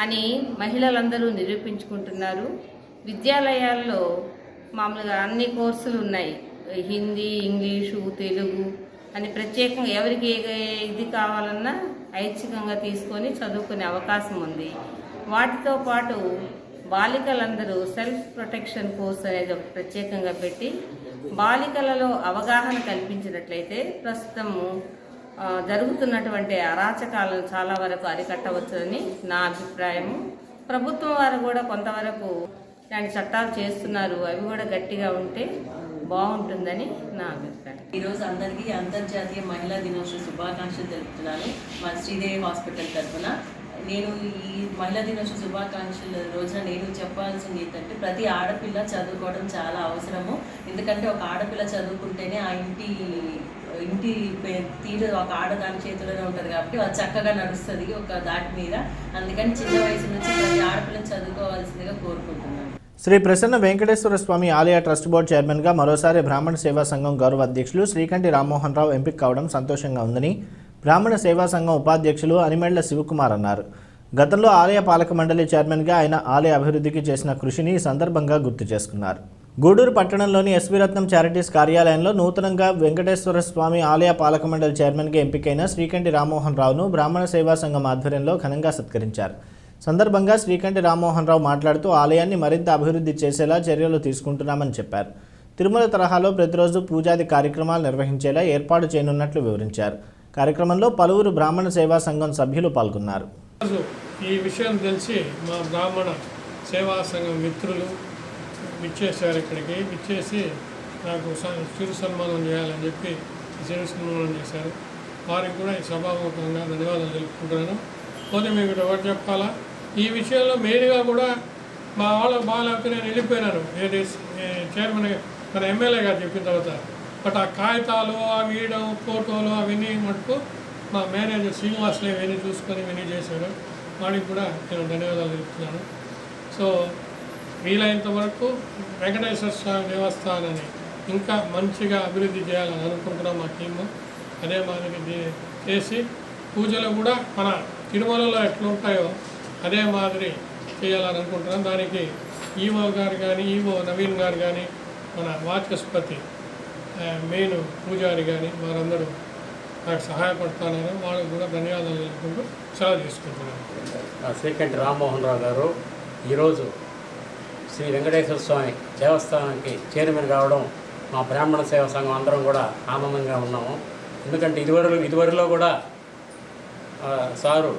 అని మహిళలందరూ నిరూపించుకుంటున్నారు. విద్యాలయాల్లో మామూలుగా అన్ని కోర్సులు ఉన్నాయి, హిందీ, ఇంగ్లీషు, తెలుగు అని ప్రత్యేకంగా ఎవరికి ఇది కావాలన్నా ఐచ్ఛికంగా తీసుకొని చదువుకునే అవకాశం ఉంది. వాటితో పాటు బాలికలందరూ సెల్ఫ్ ప్రొటెక్షన్ కోర్స్ అనేది ఒక ప్రత్యేకంగా పెట్టి బాలికలలో అవగాహన కల్పించినట్లయితే ప్రస్తుతము జరుగుతున్నటువంటి అరాచకాలను చాలా వరకు అరికట్టవచ్చని నా అభిప్రాయము. ప్రభుత్వం వారు కూడా కొంతవరకు ఇలాంటి చట్టాలు చేస్తున్నారు, అవి కూడా గట్టిగా ఉంటే బాగుంటుందని నా అభిప్రాయం. ఈరోజు అందరికీ అంతర్జాతీయ మహిళా దినోత్సవ శుభాకాంక్షలు తెలుపుతున్నాను మా శ్రీదేవి హాస్పిటల్ తరఫున. నేను ఈ మహిళా దినోత్సవ శుభాకాంక్షల రోజున నేను చెప్పాల్సింది ఏంటంటే ప్రతి ఆడపిల్ల చదువుకోవడం చాలా అవసరము. ఎందుకంటే ఒక ఆడపిల్ల చదువుకుంటేనే ఆ ఇంటి తీరు ఒక ఆడదాని చేతిలోనే ఉంటుంది కాబట్టి అది చక్కగా నడుస్తుంది ఒక దాటి మీద. అందుకని చిన్న వయసు నుంచి ప్రతి ఆడపిల్లని చదువుకోవాల్సిందిగా కోరుకుంటున్నాను. శ్రీ ప్రసన్న వెంకటేశ్వర స్వామి ఆలయ ట్రస్ట్ బోర్డు చైర్మన్గా మరోసారి బ్రాహ్మణ సేవా సంఘం గౌరవ అధ్యక్షులు శ్రీకంఠి రామ్మోహన్ రావు ఎంపిక కావడం సంతోషంగా ఉందని బ్రాహ్మణ సేవా సంఘం ఉపాధ్యక్షులు అనిమెళ్ల శివకుమార్ అన్నారు. గతంలో ఆలయ పాలక మండలి చైర్మన్గా ఆయన ఆలయ అభివృద్ధికి చేసిన కృషిని ఈ సందర్భంగా గుర్తు చేసుకున్నారు. గూడూరు పట్టణంలోని ఎస్వి రత్నం చారిటీస్ కార్యాలయంలో నూతనంగా వెంకటేశ్వర స్వామి ఆలయ పాలక మండలి చైర్మన్గా ఎంపికైన శ్రీకంఠి రామ్మోహన్ రావును బ్రాహ్మణ సేవా సంఘం ఆధ్వర్యంలో ఘనంగా సత్కరించారు. సందర్భంగా శ్రీకంఠి రామ్మోహన్ రావు మాట్లాడుతూ ఆలయాన్ని మరింత అభివృద్ధి చేసేలా చర్యలు తీసుకుంటున్నామని చెప్పారు. తిరుమల తరహాలో ప్రతిరోజు పూజాది కార్యక్రమాలు నిర్వహించేలా ఏర్పాటు చేయనున్నట్లు వివరించారు. కార్యక్రమంలో పలువురు బ్రాహ్మణ సేవా సంఘం సభ్యులు పాల్గొన్నారు. ఈ విషయం తెలిసి మా బ్రాహ్మణ సేవా సంఘం మిత్రులు విచ్చేశారు. ఇక్కడికి విచ్చేసి నాకు చిరు సన్మానం చేయాలని చెప్పి చిరు సన్మానం చేశారు. వారికి కూడా ఈ సభాముఖంగా ధన్యవాదాలు తెలుపుకుంటున్నాను. పోతే మీకు ఎవరు చెప్పాలా, ఈ విషయంలో మెయిన్గా కూడా మా వాళ్ళకి బాగాలేకపోతే నేను వెళ్ళిపోయినాను. ఏది చైర్మన్ మన ఎమ్మెల్యే గారు చెప్పిన తర్వాత. బట్ ఆ కాగితాలు అవి వేయడం ఫోటోలు అవన్నీ మటుకు మా మేనేజర్ శ్రీనివాసులు ఇవన్నీ చూసుకొని ఇవన్నీ చేశాడు. వాడికి కూడా నేను ధన్యవాదాలు తెలుపుతున్నాను. సో వీలైనంత వరకు వెంకటేశ్వర స్వామి దేవస్థానాన్ని ఇంకా మంచిగా అభివృద్ధి చేయాలని అనుకుంటున్నాం మా టీము. అదే మాదిరి చేసి పూజలు కూడా మన తిరుమలలో ఎట్లుంటాయో అదే మాదిరి చేయాలని అనుకుంటున్నాం. దానికి ఈవో గారు కానీ ఈవో నవీన్ గారు కానీ మన వాచస్పతి మెయిన్ పూజారి కానీ వారందరూ నాకు సహాయపడుతున్నారు. వాళ్ళకు కూడా ధన్యవాదాలు తెలుపుకుంటూ సెలవు తీసుకుంటున్నాను. శ్రీకంఠి రామ్మోహన్ రావు గారు ఈరోజు శ్రీ వెంకటేశ్వర స్వామి దేవస్థానానికి చైర్మన్ కావడం మా బ్రాహ్మణ సేవా సంఘం అందరం కూడా ఆనందంగా ఉన్నాము. ఎందుకంటే ఇదివరలో కూడా సారు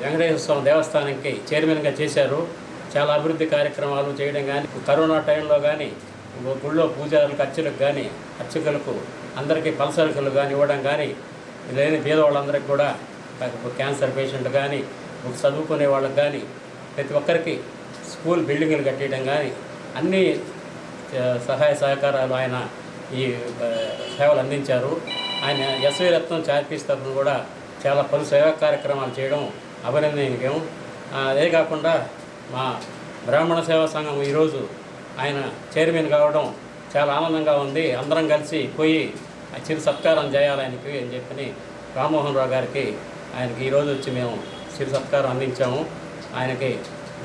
వెంకటేశ్వర స్వామి దేవస్థానానికి చైర్మన్గా చేశారు. చాలా అభివృద్ధి కార్యక్రమాలు చేయడం కానీ, కరోనా టైంలో కానీ గుళ్ళో పూజారులకు అర్చకులకు అందరికీ పలసరుకులు కానీ ఇవ్వడం కానీ, లేని పేదవాళ్ళందరికీ కూడా క్యాన్సర్ పేషెంట్ కానీ చదువుకునే వాళ్ళకి కానీ ప్రతి ఒక్కరికి స్కూల్ బిల్డింగులు కట్టేయడం కానీ అన్ని సహాయ సహకారాలు ఆయన ఈ సేవలు అందించారు. ఆయన ఎస్వి రత్నం చారిటీస్ తరఫున కూడా చాలా పలు సేవా కార్యక్రమాలు చేయడం అభినందనీయం. అదే కాకుండా మా బ్రాహ్మణ సేవా సంఘం ఈరోజు ఆయన చైర్మన్ కావడం చాలా ఆనందంగా ఉంది. అందరం కలిసి పోయి చిరు సత్కారం చేయాలనికి అని చెప్పి రామ్మోహన్ రావు గారికి ఆయనకి ఈరోజు వచ్చి మేము చిరు సత్కారం అందించాము. ఆయనకి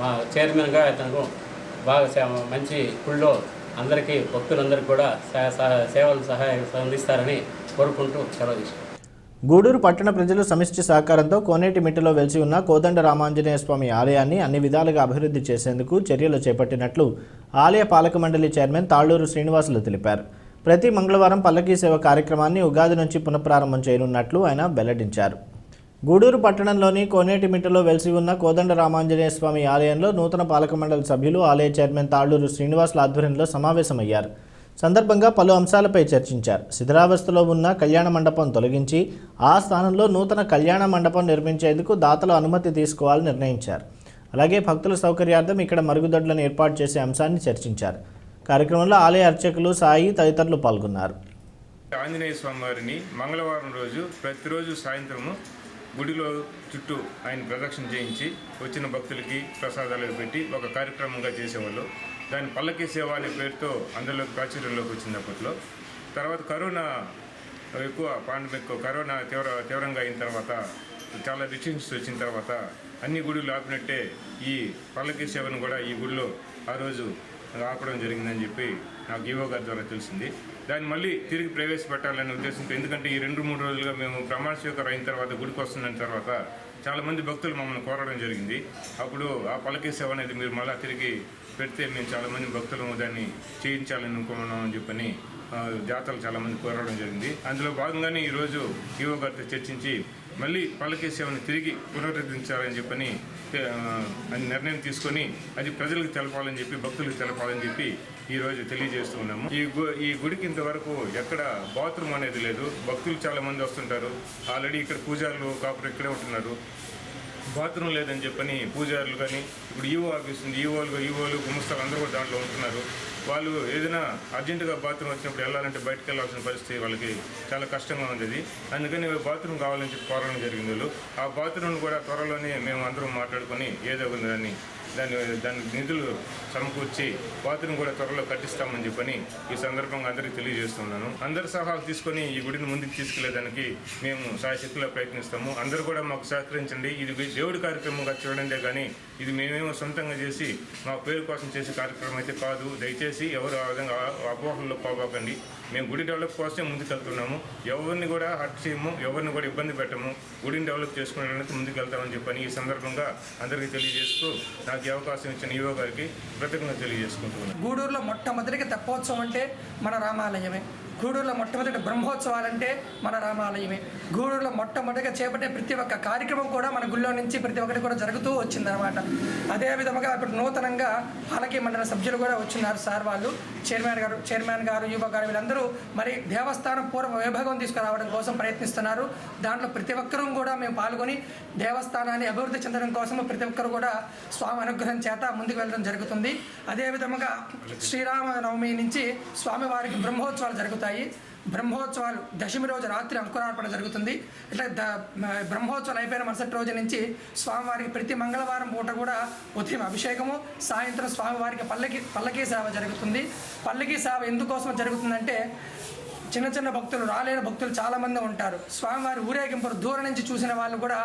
మా చైర్మన్గా అతను బాగా మంచి గుళ్ళో అందరికీ భక్తులందరికీ కూడా సేవలు సహాయం అందిస్తారని కోరుకుంటూ సెలవు తీసుకుంటాం. గూడూరు పట్టణ ప్రజలు సమిష్టి సహకారంతో కోనేటిమిట్టలో వెలిసి ఉన్న కోదండ రామాంజనేయ స్వామి ఆలయాన్ని అన్ని విధాలుగా అభివృద్ధి చేసేందుకు చర్యలు చేపట్టినట్లు ఆలయ పాలక మండలి చైర్మన్ తాళ్లూరు శ్రీనివాసులు తెలిపారు. ప్రతి మంగళవారం పల్లకీ సేవ కార్యక్రమాన్ని ఉగాది నుంచి పునఃప్రారంభం చేయనున్నట్లు ఆయన వెల్లడించారు. గూడూరు పట్టణంలోని కోనేటిమిట్టలో వెలిసి ఉన్న కోదండ రామాంజనేయ స్వామి ఆలయంలో నూతన పాలక మండలి సభ్యులు ఆలయ చైర్మన్ తాళ్లూరు శ్రీనివాసుల ఆధ్వర్యంలో సమావేశమయ్యారు. సందర్భంగా పలు అంశాలపై చర్చించారు. శిథిలావస్థలో ఉన్న కళ్యాణ మండపం తొలగించి ఆ స్థానంలో నూతన కళ్యాణ మండపం నిర్మించేందుకు దాతలు అనుమతి తీసుకోవాలని నిర్ణయించారు. అలాగే భక్తుల సౌకర్యార్థం ఇక్కడ మరుగుదొడ్లను ఏర్పాటు చేసే అంశాన్ని చర్చించారు. కార్యక్రమంలో ఆలయ అర్చకులు సాయి తదితరులు పాల్గొన్నారు. ఆంజనేయ స్వామి వారిని మంగళవారం రోజు ప్రతిరోజు సాయంత్రము గుడిలో చుట్టూ ఆయన ప్రదక్షిణ చేయించి వచ్చిన భక్తులకి ప్రసాదాలు పెట్టి ఒక కార్యక్రమంగా చేసేవాళ్ళు. దాని పల్లకీ సేవ అనే పేరుతో అందులోకి ప్రాచుర్యంలోకి వచ్చింది అప్పట్లో. తర్వాత కరోనా కరోనా తీవ్రంగా అయిన తర్వాత చాలా రిస్ట్రిక్షన్స్ వచ్చిన తర్వాత అన్ని గుడులు ఆపినట్టే ఈ పల్లకీ సేవను కూడా ఈ గుడిలో ఆ రోజు ఆపడం జరిగిందని చెప్పి నాకు ఈవో గారి ద్వారా తెలిసింది. దాన్ని మళ్ళీ తిరిగి ప్రవేశపెట్టాలనే ఉద్దేశంతో, ఎందుకంటే ఈ 2-3 రోజులుగా మేము ప్రమాణ స్వీకారం అయిన తర్వాత గుడికి వస్తున్న తర్వాత చాలామంది భక్తులు మమ్మల్ని కోరడం జరిగింది. అప్పుడు ఆ పల్లకీ సేవ అనేది మీరు మళ్ళీ తిరిగి పెడితే మేము చాలామంది భక్తులు దాన్ని చేయించాలని అనుకున్నామని చెప్పని జాతరలు చాలామంది కోరడం జరిగింది. అందులో భాగంగానే ఈరోజు ఈవో గారితో చర్చించి మళ్ళీ పల్లకీ సేవను తిరిగి పునరుద్ధరించాలని చెప్పని నిర్ణయం తీసుకొని అది ప్రజలకు తెలపాలని చెప్పి, భక్తులకు తెలపాలని చెప్పి ఈరోజు తెలియజేస్తూ ఉన్నాము. ఈ గుడికి ఇంతవరకు ఎక్కడ బాత్రూమ్ అనేది లేదు. భక్తులు చాలామంది వస్తుంటారు. ఆల్రెడీ ఇక్కడ పూజారులు కాపురం ఇక్కడే ఉంటున్నారు. బాత్రూమ్ లేదని చెప్పని పూజారులు కానీ, ఇప్పుడు ఈవో ఆఫీస్ ఉంది, ఈవోలు గుమస్తాలు అందరూ కూడా దాంట్లో ఉంటున్నారు. వాళ్ళు ఏదైనా అర్జెంటుగా బాత్రూమ్ వచ్చినప్పుడు వెళ్ళాలంటే బయటకు వెళ్ళాల్సిన పరిస్థితి వాళ్ళకి చాలా కష్టంగా ఉంది. అందుకని బాత్రూమ్ కావాలని చెప్పి కోరడం జరిగింది వాళ్ళు. ఆ బాత్రూమ్ కూడా త్వరలోనే మేము అందరం మాట్లాడుకొని ఏదో దాని నిధులు సమకూర్చి బాత్రూమ్ కూడా త్వరలో కట్టిస్తామని చెప్పని ఈ సందర్భంగా అందరికీ తెలియజేస్తున్నాను. అందరి సలహాలు తీసుకొని ఈ గుడిని ముందుకు తీసుకెళ్లేదానికి మేము సాయశక్తిలో ప్రయత్నిస్తాము. అందరూ కూడా మాకు సహకరించండి. ఇది దేవుడి కార్యక్రమంగా చూడండి, కానీ ఇది మేమేమో సొంతంగా చేసి మా పేరు కోసం చేసే కార్యక్రమం అయితే కాదు. దయచేసి ఎవరు ఆ విధంగా అపోహల్లో పోబాకండి. మేము గుడి డెవలప్ కోసమే ముందుకెళ్తున్నాము. ఎవరిని కూడా హర్ట్ చేయము, ఎవరిని కూడా ఇబ్బంది పెట్టము. గుడిని డెవలప్ చేసుకోవడానికి ముందుకు వెళ్తామని చెప్పని ఈ సందర్భంగా అందరికీ తెలియజేస్తూ నాకు ఈ అవకాశం ఇచ్చిన ఈవో గారికి కృతజ్ఞతలు తెలియజేసుకుంటున్నాను. గూడూరులో మొట్టమొదటిగా తెప్పోత్సవం అంటే మన రామాలయమే. గూడూరులో మొట్టమొదటి బ్రహ్మోత్సవాలంటే మన రామాలయమే. గూడూరులో మొట్టమొదటిగా చేపట్టే ప్రతి ఒక్క కార్యక్రమం కూడా మన గుళ్ళో నుంచి ప్రతి ఒక్కటి కూడా జరుగుతూ వచ్చిందనమాట. అదే విధంగా ఇప్పుడు నూతనంగా పాలకీ మండలి సభ్యులు కూడా వచ్చినారు సార్ వాళ్ళు, చైర్మన్ గారు యువ గారు వీళ్ళందరూ మరి దేవస్థానం పూర్వ వైభవం తీసుకురావడం కోసం ప్రయత్నిస్తున్నారు. దాంట్లో ప్రతి ఒక్కరూ కూడా మేము పాల్గొని దేవస్థానాన్ని అభివృద్ధి చెందడం కోసం ప్రతి ఒక్కరు కూడా స్వామి అనుగ్రహం చేత ముందుకు వెళ్ళడం జరుగుతుంది. అదేవిధంగా శ్రీరామనవమి నుంచి స్వామివారికి బ్రహ్మోత్సవాలు జరుగుతాయి. బ్రహ్మోత్సవాలు దశమి రోజు రాత్రి అంకురార్పణ జరుగుతుంది. ఇట్లా బ్రహ్మోత్సవాలు అయిపోయిన మరుసటి రోజు నుంచి స్వామివారికి ప్రతి మంగళవారం పూట కూడా ఉదయం అభిషేకము, సాయంత్రం స్వామివారికి పల్లకీ సేవ జరుగుతుంది. పల్లకీ సేవ ఎందుకోసం జరుగుతుందంటే చిన్న చిన్న భక్తులు, రాలేని భక్తులు చాలామంది ఉంటారు. స్వామివారి ఊరేగింపులు దూరం నుంచి చూసిన వాళ్ళు కూడా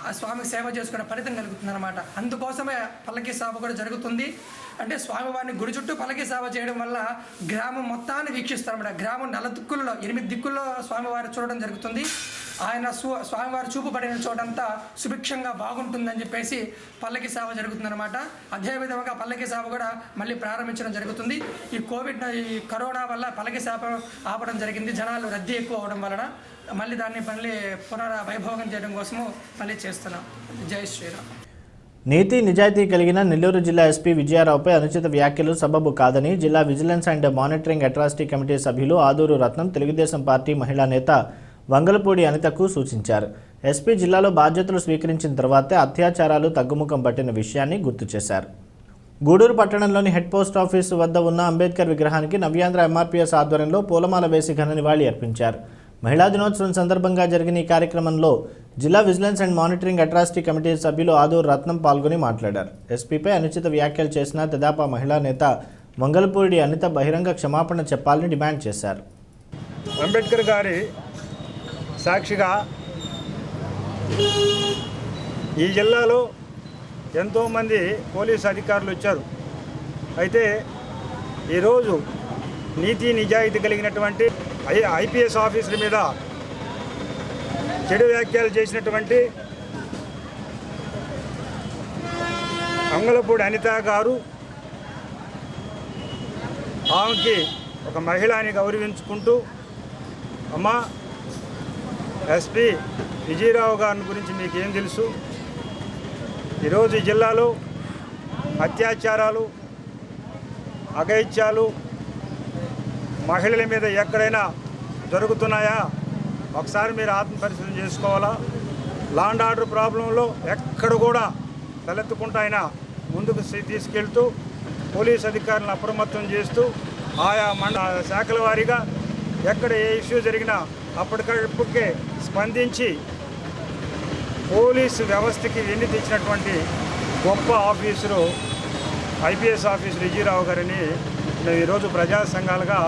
ఆ స్వామికి సేవ చేసుకునే ఫలితం కలుగుతుంది అనమాట. అందుకోసమే పల్లకీ సేవ కూడా జరుగుతుంది. అంటే స్వామివారిని గుడి చుట్టూ పల్లకీ సేవ చేయడం వల్ల గ్రామం మొత్తాన్ని వీక్షిస్తారన్నమాట. గ్రామం 4 దిక్కుల్లో 8 దిక్కుల్లో స్వామివారి చూడడం జరుగుతుంది. ఆయన స్వామివారి చూపు పడిన చోటంతా సుభిక్షంగా బాగుంటుందని చెప్పేసి పల్లకీ సేవ జరుగుతుందన్నమాట. అదేవిధంగా పల్లకీ సేవ కూడా మళ్ళీ ప్రారంభించడం జరుగుతుంది. ఈ కరోనా వల్ల పల్లకీ సేవ ఆపడం జరిగింది. జనాలు రద్దీ ఎక్కువ అవడం వలన మళ్ళీ దాన్ని పునర్వైభోగం చేయడం కోసము మళ్ళీ చేస్తున్నాం. జై శ్రీరామ్. నీతి నిజాయితీ కలిగిన నెల్లూరు జిల్లా ఎస్పీ విజయారావుపై అనుచిత వ్యాఖ్యలు సబబు కాదని జిల్లా vigilance and monitoring atrocity committee సభ్యులు ఆదూరు రత్నం తెలుగుదేశం పార్టీ మహిళా నేత వంగలపూడి అనితకు సూచించారు. ఎస్పీ జిల్లాలో బాధ్యతలు స్వీకరించిన తర్వాతే అత్యాచారాలు తగ్గుముఖం పట్టిన విషయాన్ని గుర్తు చేశారు. గూడూరు పట్టణంలోని హెడ్ పోస్ట్ ఆఫీసు వద్ద ఉన్న అంబేద్కర్ విగ్రహానికి నవ్యాంధ్ర ఎంఆర్పీఎస్ ఆధ్వర్యంలో పూలమాల వేసి ఘన నివాళి అర్పించారు. మహిళా దినోత్సవం సందర్భంగా జరిగిన ఈ కార్యక్రమంలో జిల్లా vigilance and monitoring atrocity committee సభ్యులు ఆదూరు రత్నం పాల్గొని మాట్లాడారు. ఎస్పీపై అనుచిత వ్యాఖ్యలు చేసిన తెదాపా మహిళా నేత వంగలపూడి అనిత బహిరంగ క్షమాపణ చెప్పాలని డిమాండ్ చేశారు. అంబేద్కర్ గారి సాక్షిగా ఈ జిల్లాలో ఎంతోమంది పోలీసు అధికారులు వచ్చారు. అయితే ఈరోజు నీతి నిజాయితీ కలిగినటువంటి ఐపీఎస్ ఆఫీసర్ల మీద చెడు వ్యాఖ్యలు చేసినటువంటి వంగలపూడి అనిత గారు, ఆమెకి ఒక మహిళని గౌరవించుకుంటూ, అమ్మా ఎస్పీ విజయరావు గారి గురించి మీకేం తెలుసు? ఈరోజు ఈ జిల్లాలో అత్యాచారాలు, అఘాయిత్యాలు మహిళల మీద ఎక్కడైనా జరుగుతున్నాయా? ఒకసారి మీరు ఆత్మపరిశీలన చేసుకోవాలా. లా అండ్ ఆర్డర్ ప్రాబ్లంలో ఎక్కడ కూడా తలెత్తుకుంటూ ఆయన ముందుకు తీసుకెళ్తూ పోలీస్ అధికారులను అప్రమత్తం చేస్తూ ఆయా శాఖల వారీగా ఎక్కడ ఏ ఇష్యూ జరిగినా అప్పటికప్పుడే స్పందించి పోలీసు వ్యవస్థకి వెన్ను తెచ్చినటువంటి గొప్ప ఆఫీసరు ఐపీఎస్ ఆఫీసర్ విజయరావు గారిని మేము ఈరోజు ప్రజా సంఘాలుగా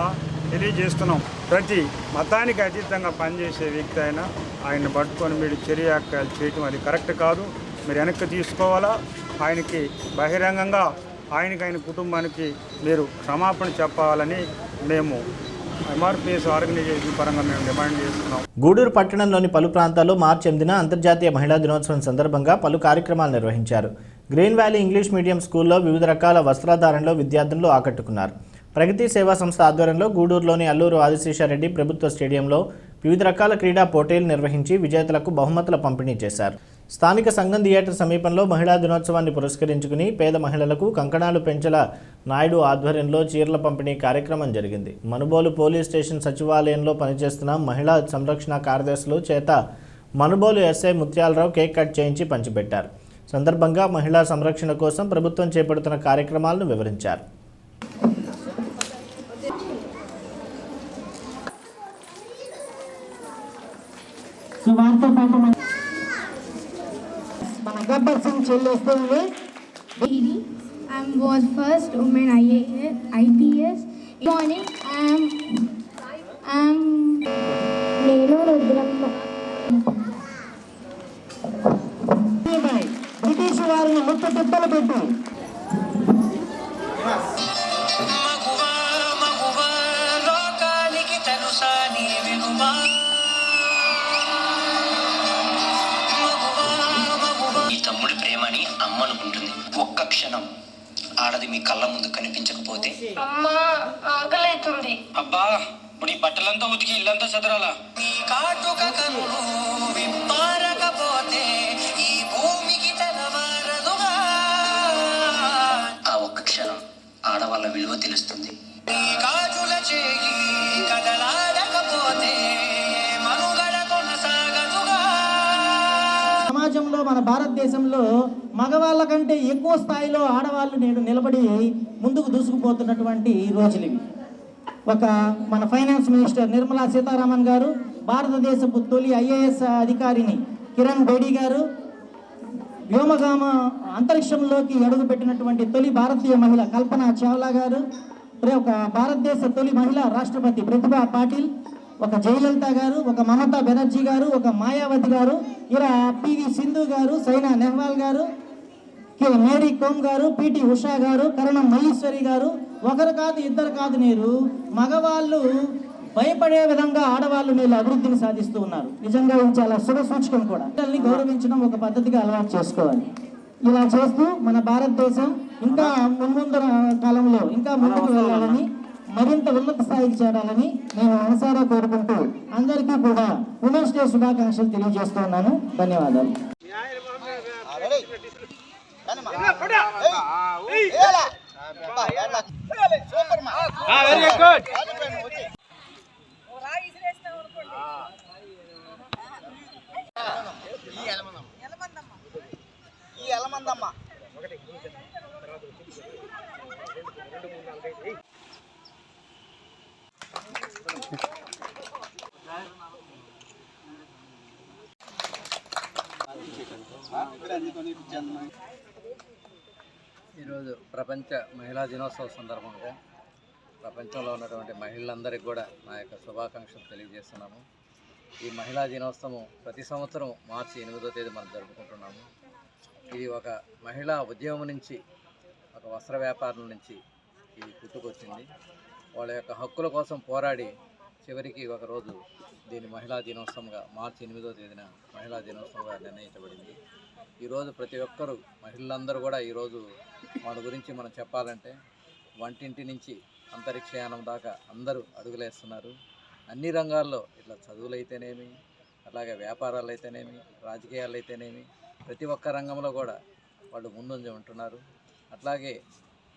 తెలియజేస్తున్నాం. ప్రతి మతానికి అతీతంగా పనిచేసే వ్యక్తి అయినా ఆయన్ని పట్టుకొని మీరు చర్యాలు చేయటం అది కరెక్ట్ కాదు. మీరు వెనక్కి తీసుకోవాలా. ఆయనకి బహిరంగంగా ఆయన కుటుంబానికి మీరు క్షమాపణ చెప్పాలని మేము ఎంఆర్పిఎస్ ఆర్గనైజేషన్ పరంగా మేము డిమాండ్ చేస్తున్నాం. గూడూరు పట్టణంలోని పలు ప్రాంతాల్లో మార్చి 8న అంతర్జాతీయ మహిళా దినోత్సవం సందర్భంగా పలు కార్యక్రమాలు నిర్వహించారు. గ్రీన్ వ్యాలీ ఇంగ్లీష్ మీడియం స్కూల్లో వివిధ రకాల వస్త్రధారణలో విద్యార్థులు ఆకట్టుకున్నారు. ప్రగతి సేవా సంస్థ ఆధ్వర్యంలో గూడూరులోని అల్లూరు ఆదిశేషారెడ్డి ప్రభుత్వ స్టేడియంలో వివిధ రకాల క్రీడా పోటీలు నిర్వహించి విజేతలకు బహుమతుల పంపిణీ చేశారు. స్థానిక సంఘం థియేటర్ సమీపంలో మహిళా దినోత్సవాన్ని పురస్కరించుకుని పేద మహిళలకు కంకణాలు పెంచల నాయుడు ఆధ్వర్యంలో చీరల పంపిణీ కార్యక్రమం జరిగింది. మనుబోలు పోలీస్ స్టేషన్ సచివాలయంలో పనిచేస్తున్న మహిళా సంరక్షణ కార్యదర్శులు చేత Manubolu SI Muthyalarao cake cut చేయించి పంచిపెట్టారు. సందర్భంగా మహిళా సంరక్షణ కోసం ప్రభుత్వం చేపడుతున్న కార్యక్రమాలను వివరించారు. I was first woman IPS. Morning, నేను రుద్రమ్మ. బ్రిటిష్ వారిని ముట్ట తిప్పలు పెట్టి తమ్ముడి ప్రేమని అమ్మనుకుంటుంది. ఒక్క క్షణం ఆడది మీ కళ్ళ ముందు కనిపించకపోతే అమ్మా ఆకలైతుంది. అబ్బా ఇప్పుడు ఈ బట్టలంతా ఉతికి ఇల్లంతా చదరాలా? నీ కాటుక కనులు విప్పారకపోతే ఈ భూమికి తెలవారదుగా. ఆ ఒక్క క్షణం ఆడవాళ్ళ విలువ తెలుస్తుంది. నీ గాజుల చేయి కదలాడకపోతే మనుగడ కొనసాగదుగా. సమాజంలో మన భారతదేశంలో మగవాళ్ళ కంటే ఎక్కువ స్థాయిలో ఆడవాళ్ళు నేడు నిలబడి ముందుకు దూసుకుపోతున్నటువంటి రోజులు ఇవి. మన ఫైనాన్స్ మినిస్టర్ నిర్మలా సీతారామన్ గారు, భారతదేశపు తొలి ఐఏఎస్ అధికారిని కిరణ్ బేడీ గారు, వ్యోమగామ అంతరిక్షంలోకి అడుగుపెట్టినటువంటి తొలి భారతీయ మహిళ కల్పన చావ్లా గారు, ఒక భారతదేశ తొలి మహిళా రాష్ట్రపతి ప్రతిభా పాటిల్, ఒక జయలలిత గారు, ఒక మమతా బెనర్జీ గారు, ఒక మాయావతి గారు, ఇలా పివి సింధు గారు, సైనా నెహ్వాల్ గారు, మేరీ కోమ్ గారు, పిటి ఉషా గారు, కరణం మల్లీశ్వరి గారు, ఒకరు కాదు ఇద్దరు కాదు నేరు మగవాళ్ళు భయపడే విధంగా ఆడవాళ్ళు నేళ్ళు అభివృద్ధిని సాధిస్తూ ఉన్నారు. నిజంగా ఇది చాలా శుభ సూచకం కూడా. పిల్లల్ని గౌరవించడం ఒక పద్ధతిగా అలవాటు చేసుకోవాలి. ఇలా చేస్తూ మన భారతదేశం ఇంకా ముందు కాలంలో ఇంకా ముందుకు వెళ్ళాలని, మరింత ఉన్నత స్థాయికి చేరాలని నేను మనసారా కోరుకుంటూ అందరికీ కూడా ఉమెన్స్ డే శుభాకాంక్షలు తెలియజేస్తున్నాను. ధన్యవాదాలు. ఈరోజు ప్రపంచ మహిళా దినోత్సవ సందర్భంగా ప్రపంచంలో ఉన్నటువంటి మహిళలందరికీ కూడా నా యొక్క శుభాకాంక్షలు తెలియజేస్తున్నాము. ఈ మహిళా దినోత్సవం ప్రతి సంవత్సరం మార్చి 8వ తేదీ మనం జరుపుకుంటున్నాము. ఇది ఒక మహిళా ఉద్యమం నుంచి, ఒక వస్త్ర వ్యాపారం నుంచి ఇది పుట్టుకొచ్చింది. వాళ్ళ యొక్క హక్కుల కోసం పోరాడి చివరికి ఒకరోజు దీన్ని మహిళా దినోత్సవంగా మార్చి 8వ తేదీన మహిళా దినోత్సవంగా నిర్ణయించబడింది. ఈరోజు ప్రతి ఒక్కరూ మహిళలందరూ కూడా ఈరోజు మన గురించి మనం చెప్పాలంటే వంటింటి నుంచి అంతరిక్షయానం దాకా అందరూ అడుగులేస్తున్నారు. అన్ని రంగాల్లో ఇట్లా చదువులు అయితేనేమి, అలాగే వ్యాపారాలు అయితేనేమి, రాజకీయాలు అయితేనేమి, ప్రతి ఒక్క రంగంలో కూడా వాళ్ళు ముందుండి ఉంటున్నారు. అట్లాగే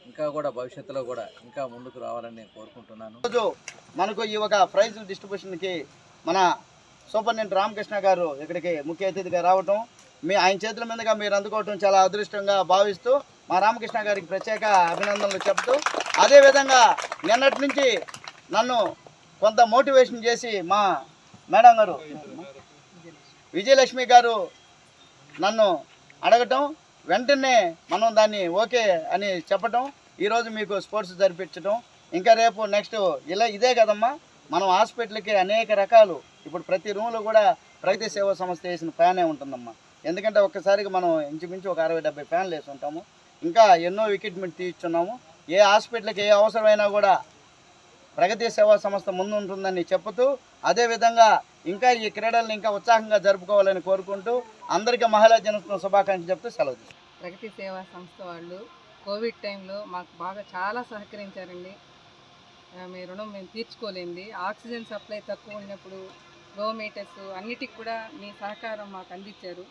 ఇంకా కూడా భవిష్యత్తులో కూడా ఇంకా ముందుకు రావాలని నేను కోరుకుంటున్నాను. ఈరోజు మనకు ఈ ఒక ప్రైజ్ డిస్ట్రిబ్యూషన్కి మన సూపరింటెండెంట్ రామకృష్ణ గారు ఇక్కడికి ముఖ్య అతిథిగా రావటం, ఆయన చేతుల మీదుగా మీరు అందుకోవటం చాలా అదృష్టంగా భావిస్తూ మా రామకృష్ణ గారికి ప్రత్యేక అభినందనలు చెప్తూ, అదేవిధంగా నిన్నటి నుంచి నన్ను కొంత మోటివేషన్ చేసి మా మేడం గారు విజయలక్ష్మి గారు నన్ను అడగటం, వెంటనే మనం దాన్ని ఓకే అని చెప్పటం, ఈరోజు మీకు స్పోర్ట్స్ జరిపించడం, ఇంకా రేపు నెక్స్ట్ ఇదే కదమ్మా. మనం హాస్పిటల్కి అనేక రకాలు, ఇప్పుడు ప్రతి రూమ్లో కూడా ప్రగతి సేవా సంస్థ వేసిన ఫ్యానే ఉంటుందమ్మా. ఎందుకంటే ఒక్కసారికి మనం ఇంచుమించు ఒక 60-70 ఫ్యాన్లు వేసి ఉంటాము. ఇంకా ఎన్నో ఎక్విప్మెంట్ తీర్చున్నాము. ఏ హాస్పిటల్కి ఏ అవసరమైనా కూడా ప్రగతి సేవా సంస్థ ముందు ఉంటుందని చెప్తూ, అదేవిధంగా ఇంకా ఈ క్రీడలను ఇంకా ఉత్సాహంగా జరుపుకోవాలని కోరుకుంటూ అందరికీ మహిళా దినోత్సవం శుభాకాంక్షలు చెప్తూ సెలవు తీసుకుంటాం. ప్రగతి సేవా సంస్థ వాళ్ళు కోవిడ్ టైంలో మాకు బాగా చాలా సహకరించారండి. మీ రుణం మేము తీర్చుకోలేండి. ఆక్సిజన్ సప్లై తక్కువ ఉన్నప్పుడు లో మీటర్స్ అన్నిటికి కూడా మీ సహకారం మాకు అందించారు.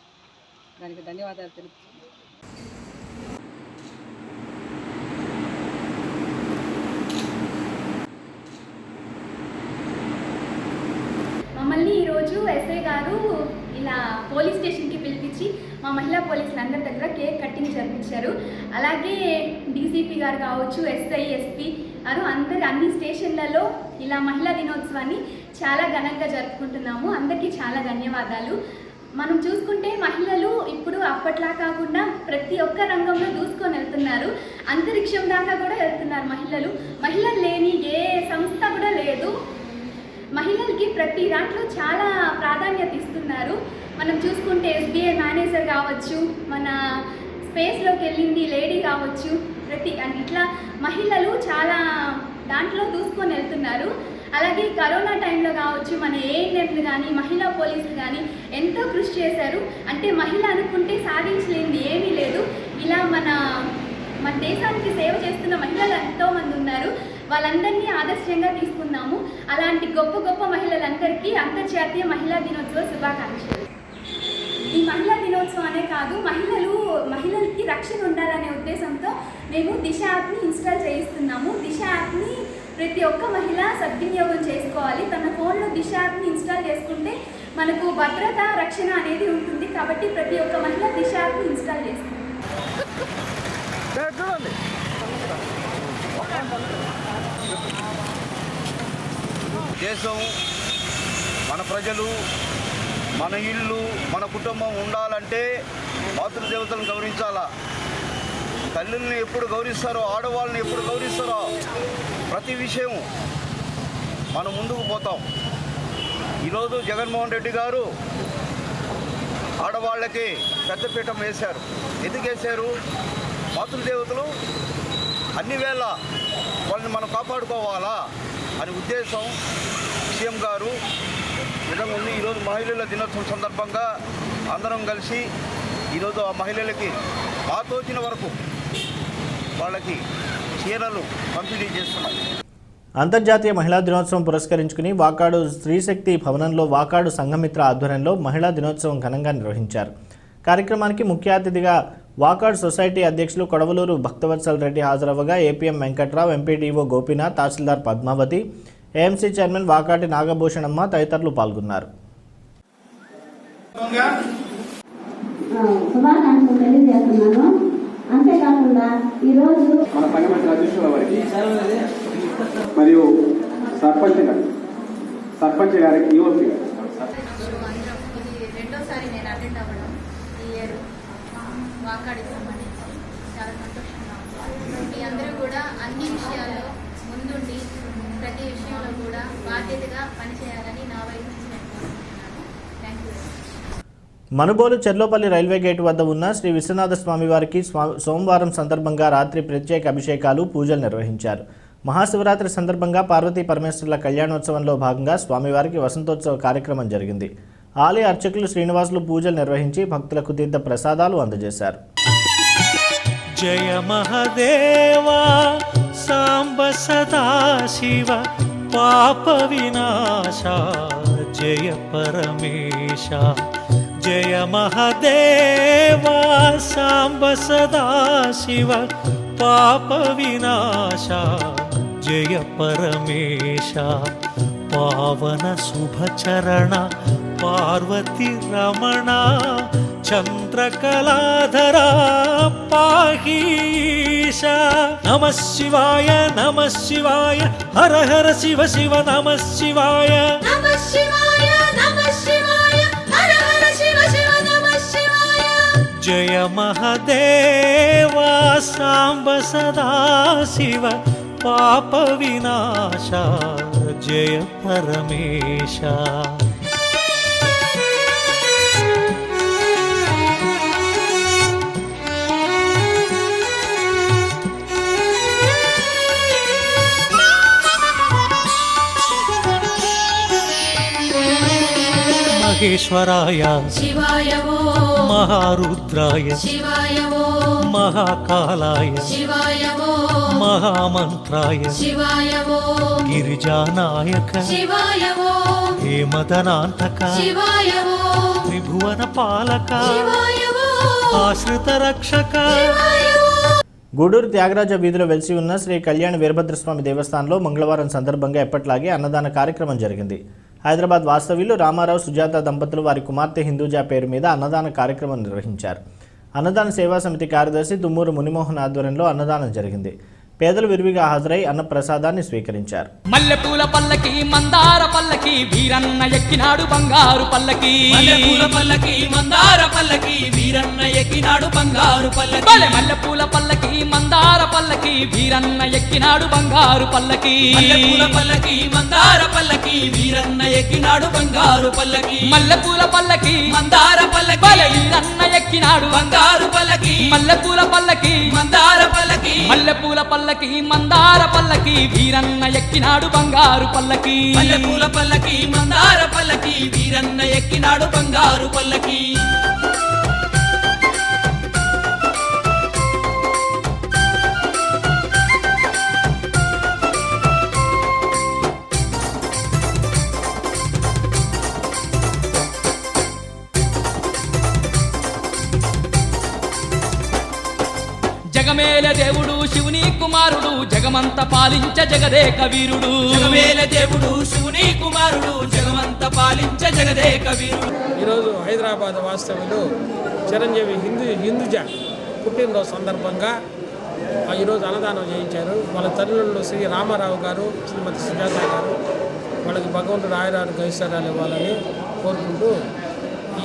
దానికి ధన్యవాదాలు తెలుపుతున్నాను. మమ్మల్ని ఈరోజు ఎస్ఐ గారు ఇలా పోలీస్ స్టేషన్కి పిలిపించి మా మహిళా పోలీసులందరి దగ్గర కేక్ కటింగ్ జరిపించారు. అలాగే డీసీపీ గారు కావచ్చు, ఎస్ఐ, ఎస్పీ గారు అన్ని స్టేషన్లలో ఇలా మహిళా దినోత్సవాన్ని చాలా ఘనంగా జరుపుకుంటున్నాము. అందరికీ చాలా ధన్యవాదాలు. మనం చూసుకుంటే మహిళలు ఇప్పుడు అప్పట్లా కాకుండా ప్రతి ఒక్క రంగంలో దూసుకొని వెళ్తున్నారు. అంతరిక్షం దాకా కూడా వెళ్తున్నారు మహిళలు. మహిళలు లేని ఏ సంస్థ కూడా లేదు. మహిళలకి ప్రతి దాంట్లో చాలా ప్రాధాన్యత ఇస్తున్నారు. మనం చూసుకుంటే ఎస్బీఐ మేనేజర్ కావచ్చు, మన స్పేస్లోకి వెళ్ళింది లేడీ కావచ్చు, ఇట్లా మహిళలు చాలా దాంట్లో దూసుకొని వెళ్తున్నారు. అలాగే కరోనా టైంలో కావచ్చు, మన ఏఎన్ఎంలు కానీ మహిళా పోలీసులు కానీ ఎంతో కృషి చేశారు. అంటే మహిళ అనుకుంటే సాధించలేనిది ఏమీ లేదు. ఇలా మన దేశానికి సేవ చేస్తున్న మహిళలు ఎంతోమంది ఉన్నారు. వాళ్ళందరినీ ఆదర్శంగా తీసుకున్నాము. అలాంటి గొప్ప గొప్ప మహిళలందరికీ అంతర్జాతీయ మహిళా దినోత్సవ శుభాకాంక్షలు. ఈ మహిళా దినోత్సవం అనే కాదు, మహిళలకి రక్షణ ఉండాలనే ఉద్దేశంతో మేము దిశ యాప్ని ఇన్స్టాల్ చేయిస్తున్నాము. దిశ యాప్ని ప్రతి ఒక్క మహిళ సద్వినియోగం చేసుకోవాలి. తన ఫోన్లో దిశ యాప్ని ఇన్స్టాల్ చేసుకుంటే మనకు భద్రత, రక్షణ అనేది ఉంటుంది. కాబట్టి ప్రతి ఒక్క మహిళ దిశ యాప్ని ఇన్స్టాల్ చేసుకోవాలి. దేశం, మన ప్రజలు, మన ఇల్లు, మన కుటుంబం ఉండాలంటే మాతృదేవతలను గౌరవించాలా. తల్లుల్ని ఎప్పుడు గౌరవిస్తారో, ఆడవాళ్ళని ఎప్పుడు గౌరవిస్తారో ప్రతి విషయం మనం ముందుకు పోతాం. ఈరోజు జగన్మోహన్ రెడ్డి గారు ఆడవాళ్ళకి పెద్దపీఠం వేశారు. ఎందుకు వేశారు? మాతృదేవతలు అన్ని వేళ వాళ్ళని మనం కాపాడుకోవాలా అని ఉద్దేశం సీఎం గారు విధంగా ఉంది. ఈరోజు మహిళల దినోత్సవం సందర్భంగా అందరం కలిసి ఈరోజు ఆ మహిళలకి తోచిన వరకు వాళ్ళకి చీరలు పంపిణీ చేస్తున్నాం. అంతర్జాతీయ మహిళా దినోత్సవం పురస్కరించుకుని వాకాడు స్త్రీశక్తి భవనంలో వాకాడు సంఘమిత్ర ఆధ్వర్యంలో మహిళా దినోత్సవం ఘనంగా నిర్వహించారు. కార్యక్రమానికి ముఖ్య అతిథిగా వాకాడు సొసైటీ అధ్యక్షులు కొడవలూరు భక్తవత్సల్ రెడ్డి హాజరవ్వగా ఏపీఎం వెంకట్రావు, ఎంపీడీఓ గోపీనాథ్, తహసీల్దార్ పద్మావతి, ఏఎంసీ చైర్మన్ వాకాటి నాగభూషణమ్మ తదితరులు పాల్గొన్నారు. శుభాకాంక్షలు తెలియజేస్తున్నాను. అంతేకాకుండా ఈరోజు మన సంఘమిత్ర అధ్యక్షుల వారికి మరియు సర్పంచ్ గారికి యువతి రెండోసారి నేను అటెండ్ అవ్వడం ఈ ఇయర్ వాకాడికి సంబంధించి చాలా సంతోషంగా ఉంది. మీ అందరూ కూడా అన్ని విషయాల్లో ముందుండి ప్రతి విషయంలో కూడా బాధ్యతగా పనిచేయాలని నా వైపు నుంచి నేను కోరుకుంటున్నాను. Thank you. Manubolu Cherlopalli railway gate వద్ద ఉన్న శ్రీ విశ్వనాథ స్వామి వారికి సోమవారం సందర్భంగా రాత్రి ప్రత్యేక అభిషేకాలు, పూజలు నిర్వహించారు. మహాశివరాత్రి సందర్భంగా పార్వతీ పరమేశ్వరుల కళ్యాణోత్సవంలో భాగంగా స్వామివారికి వసంతోత్సవ కార్యక్రమం జరిగింది. ఆలయ అర్చకులు శ్రీనివాసులు పూజలు నిర్వహించి భక్తులకు తీర్థ ప్రసాదాలు అందజేశారు. జయ మహదేవా సాంబ సదాశివ పాప వినాశ జయ పరమేశ. జయ మహదేవా సాంబ సదాశివ పాప వినాశ జయ పరమేశ. పావన శుభచరణ పార్వతి రమణ చంద్రకళాధర పాహీశ. నమ శివాయ నమ శివాయ హర హర శివ శివ నమ శివాయ. నమ శివాయ నమ శివాయ హర హర శివ శివ నమ శివాయ. జయ మహదేవా సాంబ సదాశివ పాప వినాశ జయ పరమేశ. మహేశ్వరాయ శివాయ ఓం, మహారుద్రాయ శివాయ ఓం, మహాకాలాయ శివాయ ఓం, మహామంత్రాయ శివాయ ఓం, గిరిజానాయక శివాయ ఓం, హేమదనాంతక శివాయ ఓం, త్రిభువన పాలక శివాయ ఓం, ఆశ్రిత రక్షక. గూడూరు త్యాగరాజ వీధిలో వెలిసి ఉన్న శ్రీ కళ్యాణ వీరభద్రస్వామి దేవస్థానంలో మంగళవారం సందర్భంగా ఎప్పట్లాగే అన్నదాన కార్యక్రమం జరిగింది. హైదరాబాద్ వాస్తవ్యులు రామారావు సుజాత దంపతులు వారి కుమార్తె హిందూజా పేరు మీద అన్నదాన కార్యక్రమం నిర్వహించారు. అన్నదాన సేవా సమితి కార్యదర్శి దుమ్మూరు మునిమోహన్ ఆధ్వర్యంలో అన్నదానం జరిగింది. పేదలు విరివిగా హాజరై అన్నప్రసాదాన్ని స్వీకరించారు. మల్లెపూల పల్లకి మందార పల్లకి వీరన్న ఎక్కినాడు బంగారు పల్లకి. మల్లెపూల పల్లకి మందార పల్లకి వీరన్న ఎక్కినాడు బంగారు పల్లకి. మల్లెపూల పల్లకి మందార పల్లకి వీరన్న ఎక్కినాడు బంగారు పల్లకి. మల్లెపూల పల్లకి మందార పల్లకి వీరన్న ఎక్కినాడు బంగారు పల్లకి. మల్లెపూల పల్లకి మందార పల్లకి వీరన్న ఎక్కినాడు బంగారు పల్లకి. మల్లెపూల పల్లకి మందార పల్లకి మల్లెపూల పల్లకి మందార పల్లకి వీరన్న ఎక్కినాడు బంగారు పల్లకి. మల్లెపూల పల్లకి మందార పల్లకి వీరన్న ఎక్కినాడు బంగారు పల్లకి. జగమేల దేవుడు శివుని కుమారుడు జగమంత పాలించ జగదేక వీరుడు. జగమేల దేవుడు శివుని కుమారుడు జగమంత పాలించ జగదేక వీరుడు. ఈరోజు హైదరాబాద్ వాస్తవ్యులు చిరంజీవి హిందూజా పుట్టినరోజు సందర్భంగా ఈరోజు అన్నదానం చేయించారు. వాళ్ళ తల్లుళ్ళు శ్రీ రామారావు గారు, శ్రీమతి సుజాత గారు, వాళ్ళకి భగవంతుడు ఆయురాలు గైశ్వర్యాలు ఇవ్వాలని కోరుకుంటూ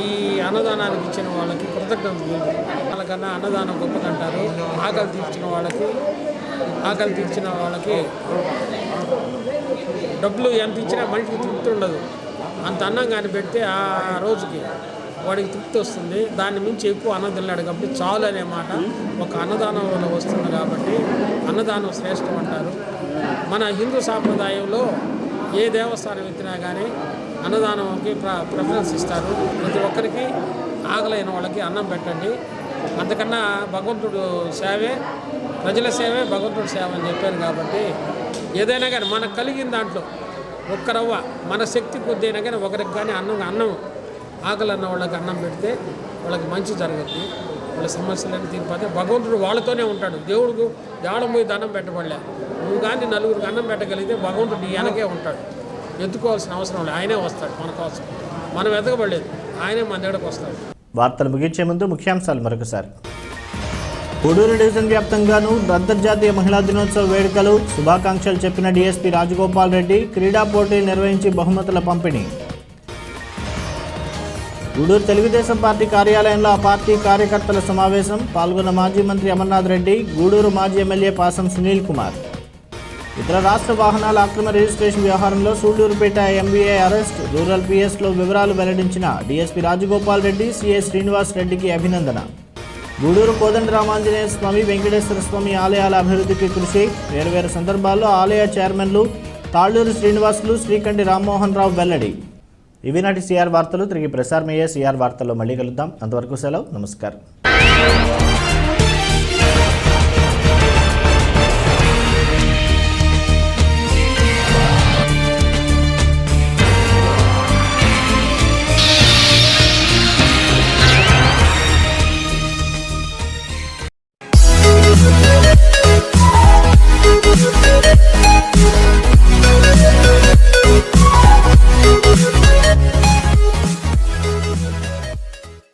ఈ అన్నదానానికి ఇచ్చిన వాళ్ళకి కృతజ్ఞతలు. వాళ్ళకన్నా అన్నదానం గొప్పదంటారు. ఆకలి తీర్చిన వాళ్ళకి డబ్బులు ఎంత ఇచ్చినా మనిషికి తృప్తి ఉండదు. అంత అన్నం కానీ పెడితే ఆ రోజుకి వాడికి తృప్తి వస్తుంది. దాన్ని మించి ఎక్కువ అన్నం తిన్నాడు కాబట్టి చాలు అనే మాట ఒక అన్నదానంలో వస్తుంది. కాబట్టి అన్నదానం శ్రేష్టం అంటారు. మన హిందూ సాంప్రదాయంలో ఏ దేవస్థానం ఎత్తినా కానీ అన్నదానంకి ప్రిఫరెన్స్ ఇస్తారు. ప్రతి ఒక్కరికి ఆకలైన వాళ్ళకి అన్నం పెట్టండి. అంతకన్నా భగవంతుడు సేవే, ప్రజల సేవే భగవంతుడు సేవ అని చెప్పారు. కాబట్టి ఏదైనా కానీ మనకు కలిగిన దాంట్లో ఒక్క రవ్వ మన శక్తి కొద్దైనా కానీ ఒకరికి కానీ అన్నం ఆకలి అన్న వాళ్ళకి అన్నం పెడితే వాళ్ళకి మంచి జరుగుతుంది. వాళ్ళ సమస్యలన్నీ తీరిపోతే భగవంతుడు వాళ్ళతోనే ఉంటాడు. దేవుడికి దేవడం పోయి దండం పెట్టబడలే. నువ్వు కానీ నలుగురికి అన్నం పెట్టగలిగితే భగవంతుడు నీ వెనకే ఉంటాడు. ఎత్తుకోవాల్సిన అవసరం లేదు. ఆయనే వస్తాడు మన కోసం. మనం ఎదగబడలేదు, ఆయనే మన దగ్గరకు వస్తాడు. వార్తలు ముగించే ముందు ముఖ్యాంశాలు మరొకసారి. గూడూరు డివిజన్ వ్యాప్తంగానూ అంతర్జాతీయ మహిళా దినోత్సవ వేడుకలు, శుభాకాంక్షలు చెప్పిన డీఎస్పీ రాజగోపాల్ రెడ్డి. క్రీడా పోటీలు నిర్వహించి బహుమతుల పంపిణీ. గూడూరు తెలుగుదేశం పార్టీ కార్యాలయంలో ఆ పార్టీ కార్యకర్తల సమావేశం. పాల్గొన్న మాజీ మంత్రి అమర్నాథ్ రెడ్డి, గూడూరు మాజీ ఎమ్మెల్యే పాసం సునీల్ కుమార్. ఇతర రాష్ట్ర వాహనాల అక్రమ రిజిస్ట్రేషన్ వ్యవహారంలో సూళ్లూరుపేట ఎంబీఏ అరెస్ట్. రూరల్ పిఎస్లో వివరాలు వెల్లడించిన డీఎస్పీ రాజగోపాల్ రెడ్డి, సిఐ శ్రీనివాస్ రెడ్డికి అభినందన. గూడూరు కోదండరామాంజనేయ స్వామి, వెంకటేశ్వర స్వామి ఆలయాల అభివృద్ధికి కృషి. వేర్వేరు సందర్భాల్లో ఆలయ చైర్మన్లు తాళ్లూరు శ్రీనివాసులు, శ్రీకంఠి రామ్మోహన్ రావు వెల్లడి. ఇవి నాటి సిఆర్ వార్తలు. తిరిగి ప్రసారమయ్యే సిఆర్ వార్తల్లో మళ్ళీ కలుద్దాం. అంతవరకు సెలవు. నమస్కారం.